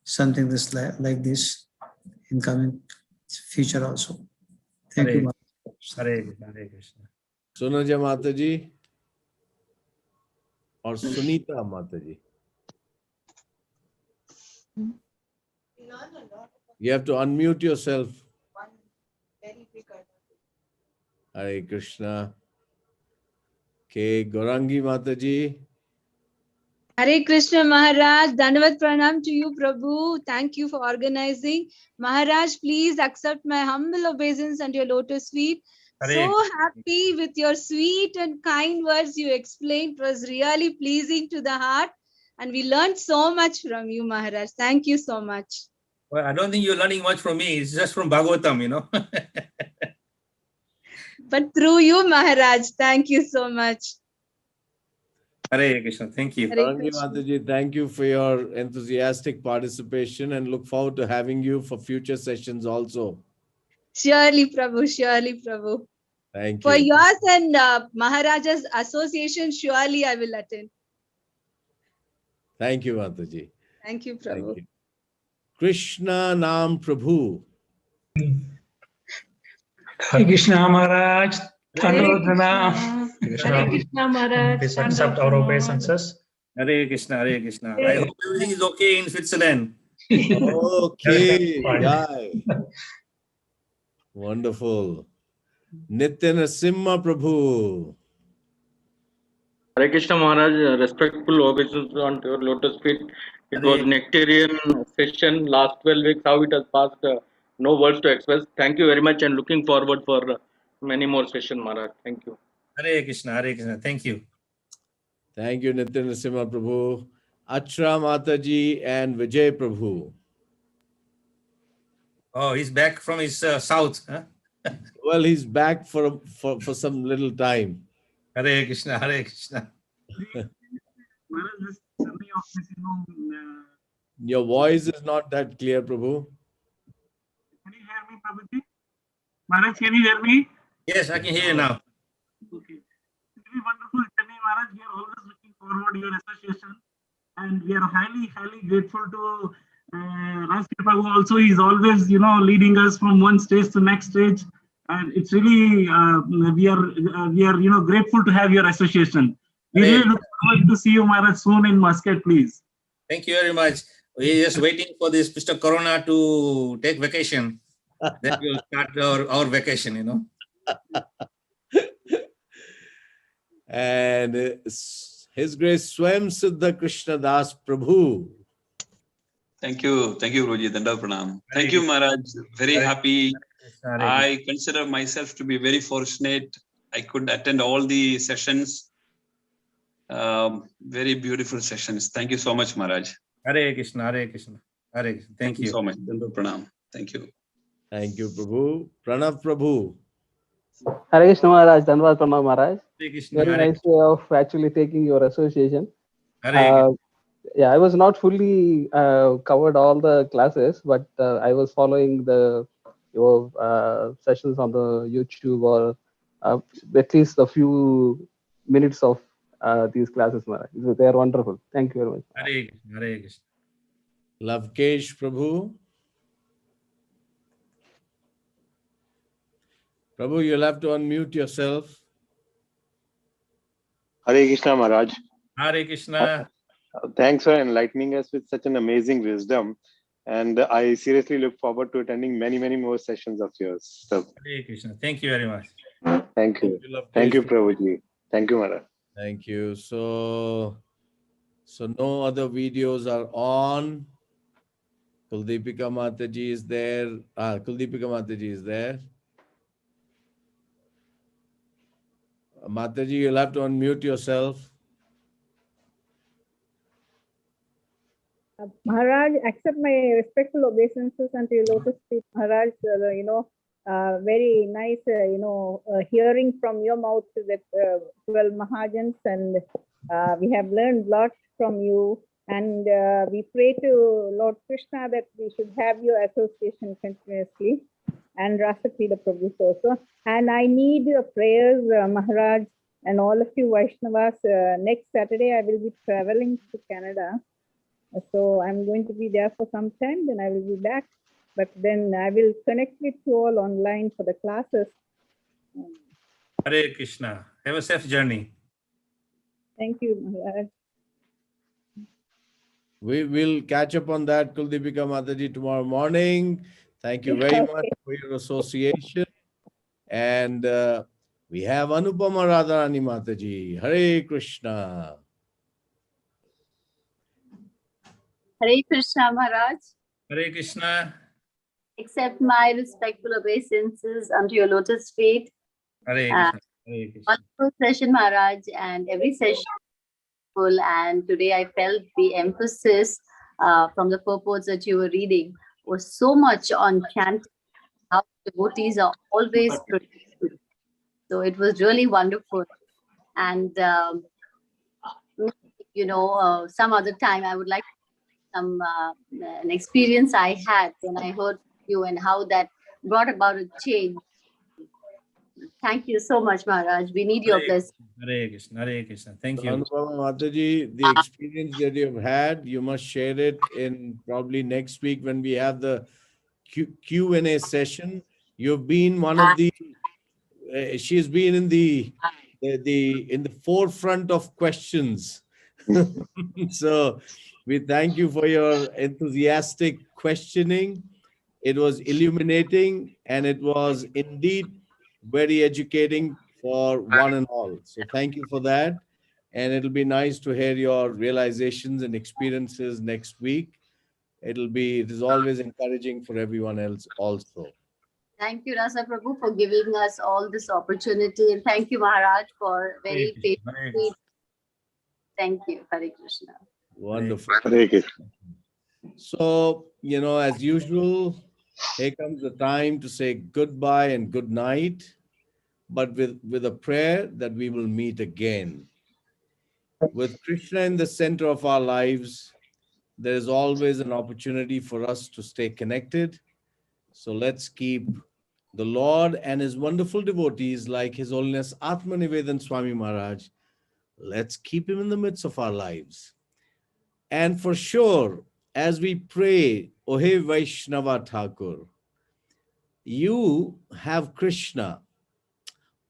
something like this in coming future also. Thank you, Maharaj. Hare Krishna. Hare Krishna. Sunaja Mataji or Sunita Mataji. You have to unmute yourself. Hare Krishna. Okay, Gorangi Mataji. Hare Krishna Maharaj, Dandavat Pranam to you, Prabhu. Thank you for organizing. Maharaj, please accept my humble obeisance and your lotus feet. So happy with your sweet and kind words you explained. It was really pleasing to the heart. And we learned so much from you, Maharaj. Thank you so much. Well, I don't think you're learning much from me. It's just from Bhagavatam, But through you, Maharaj, thank you so much. Hare Krishna. Thank you. Gorangi Mataji, thank you for your enthusiastic participation and look forward to having you for future sessions also. Surely, Prabhu. Surely, Prabhu. Thank you. For yours and Maharaja's association, surely I will attend. Thank you, Mataji. Thank you, Prabhu. Thank you. Krishna Naam Prabhu. Hare Krishna Maharaj. Hare Hare Krishna Maharaj. Please accept our obeisances. Hare Krishna, Hare Krishna. I hope everything is okay in Switzerland. Okay. Yay. Wonderful. Nitya Narasimha Prabhu. Hare Krishna Maharaj, respectful obeisance on your lotus feet. It was nectarian session last 12 weeks. How it has passed, no words to express. Thank you very much and looking forward for many more sessions, Maharaj. Thank you. Hare Krishna, Hare Krishna. Thank you. Thank you, Nitya Narasimha Prabhu. Achra Mataji and Vijay Prabhu. Oh, he's back from his south. Huh? Well, he's back for some little time. Hare Krishna, Hare Krishna. Your voice is not that clear, Prabhu. Can you hear me, Prabhuji? Maharaj, can you hear me? Yes, I can hear you now. Okay. It's really wonderful journey, Maharaj. We are always looking forward to your association. And we are highly, highly grateful to Rashtriya Prabhu also. He's always, leading us from one stage to next stage. And it's really, we are grateful to have your association. We really look forward to see you, Maharaj, soon in Muscat, please. Thank you very much. We're just waiting for this Mr. Corona to take vacation. Then we'll start our vacation, And His Grace Swāyambhuva Krishna Das Prabhu. Thank you, Guruji. Danda Pranam. Thank you, Maharaj. Very happy. I consider myself to be very fortunate. I could attend all the sessions. Very beautiful sessions. Thank you so much, Maharaj. Hare Krishna, Hare Krishna. Hare Krishna. Thank you so much. Danda Pranam. Thank you. Thank you, Prabhu. Pranav Prabhu. Hare Krishna Maharaj, Dhanavad Pranam Maharaj. Hare Krishna, Very Hare nice way of actually taking your association. Hare Yeah, I was not fully covered all the classes, but I was following your sessions on the YouTube or at least a few minutes of these classes, Maharaj. They are wonderful. Thank you very much. Hare Krishna, Hare Krishna. Lavkesh Prabhu. Prabhu, you'll have to unmute yourself. Hare Krishna Maharaj. Hare Krishna. Thanks for enlightening us with such an amazing wisdom. And I seriously look forward to attending many, many more sessions of yours. So, Hare Krishna. Thank you very much. Thank you. Thank you, Prabhuji. Thank you, Maharaj. Thank you. So no other videos are on. Kuldipika Mataji is there. Kuldipika Mataji is there. Mataji, you'll have to unmute yourself. Maharaj, accept my respectful obeisances unto your lotus feet, Maharaj. Very nice, hearing from your mouth that 12 Mahajans, and we have learned a lot from you. And we pray to Lord Krishna that we should have your association continuously, and Rasakila Prabhu also. And I need your prayers, Maharaj, and all of you Vaishnavas. Next Saturday, I will be traveling to Canada. So I'm going to be there for some time, then I will be back. But then I will connect with you all online for the classes. Hare Krishna. Have a safe journey. Thank you, Maharaj. We will catch up on that, Kuldipika Mataji, tomorrow morning. Thank you very much for your association. And we have Anupama Radharani Mataji. Hare Krishna. Hare Krishna Maharaj. Hare Krishna. Accept my respectful obeisances unto your lotus feet. Hare Krishna. Hare Krishna. Wonderful session, Maharaj, and every session full. And today I felt the emphasis from the purports that you were reading was so much on chanting, how devotees are always protected. So it was really wonderful. And some other time I would like some an experience I had when I heard you and how that brought about a change. Thank you so much, Maharaj. We need your blessing. Hare Krishna, Hare Krishna. Thank you. Anupama Mataji, the experience that you've had, you must share it in probably next week when we have the Q&A session. You've been one of the, she's been in the forefront of questions. So we thank you for your enthusiastic questioning. It was illuminating and it was indeed very educating for one and all. So thank you for that. And it'll be nice to hear your realizations and experiences next week. It is always encouraging for everyone else also. Thank you, Rasa Prabhu, for giving us all this opportunity. And thank you, Maharaj, for very patiently. Thank you. Hare Krishna. Wonderful. Hare Krishna. So, as usual, here comes the time to say goodbye and good night, but with a prayer that we will meet again. With Krishna in the center of our lives, there is always an opportunity for us to stay connected. So let's keep the Lord and his wonderful devotees like His Holiness Atmanivedana Swami Maharaj. Let's keep him in the midst of our lives. And for sure, as we pray, Ohe Vaishnava Thakur, you have Krishna.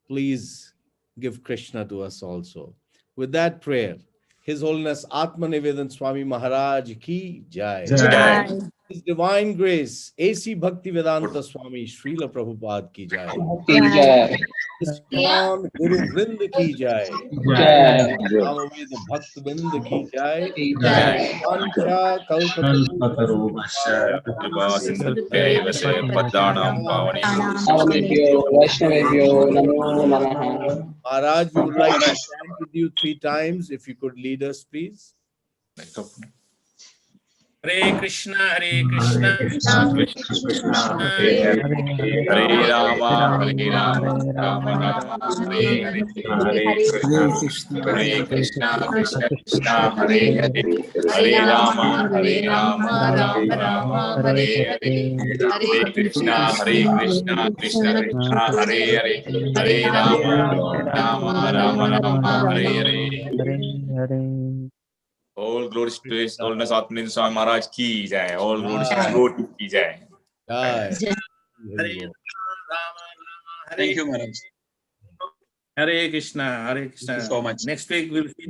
Please give Krishna to us also. With that prayer, His Holiness Atmanivedana Swami Maharaj ki jai. Jai. His Divine Grace, A.C. Bhaktivedanta Swami Srila Prabhupada ki jai. Jai. ISKCON Guru Vrind ki jai. Jai. Samaveda Bhakt Vrind ki jai. Jai. Vancha Kalpatarubhasya Kripa Sindhubhyaiva Paddanam Namo Vaishnavebhyo Namo Namaha. Maharaj, we would like to stand with you 3 times. If you could lead us, please. Hare Krishna, Hare Krishna, Krishna Krishna Hare Hare Hare Rama Rama Rama Hare Hare Hare Krishna Krishna Krishna Hare Hare Hare Rama Rama Rama Hare Hare Hare Krishna Krishna Krishna Hare Hare Hare Rama Rama Hare Hare. All glories to His Holiness Atmanivedana Swami Maharaj ki jai. All glories to devotee ki jai. Hare Thank you, Maharaj. Hare Krishna, Hare Krishna. Thank you so much. Next week we'll see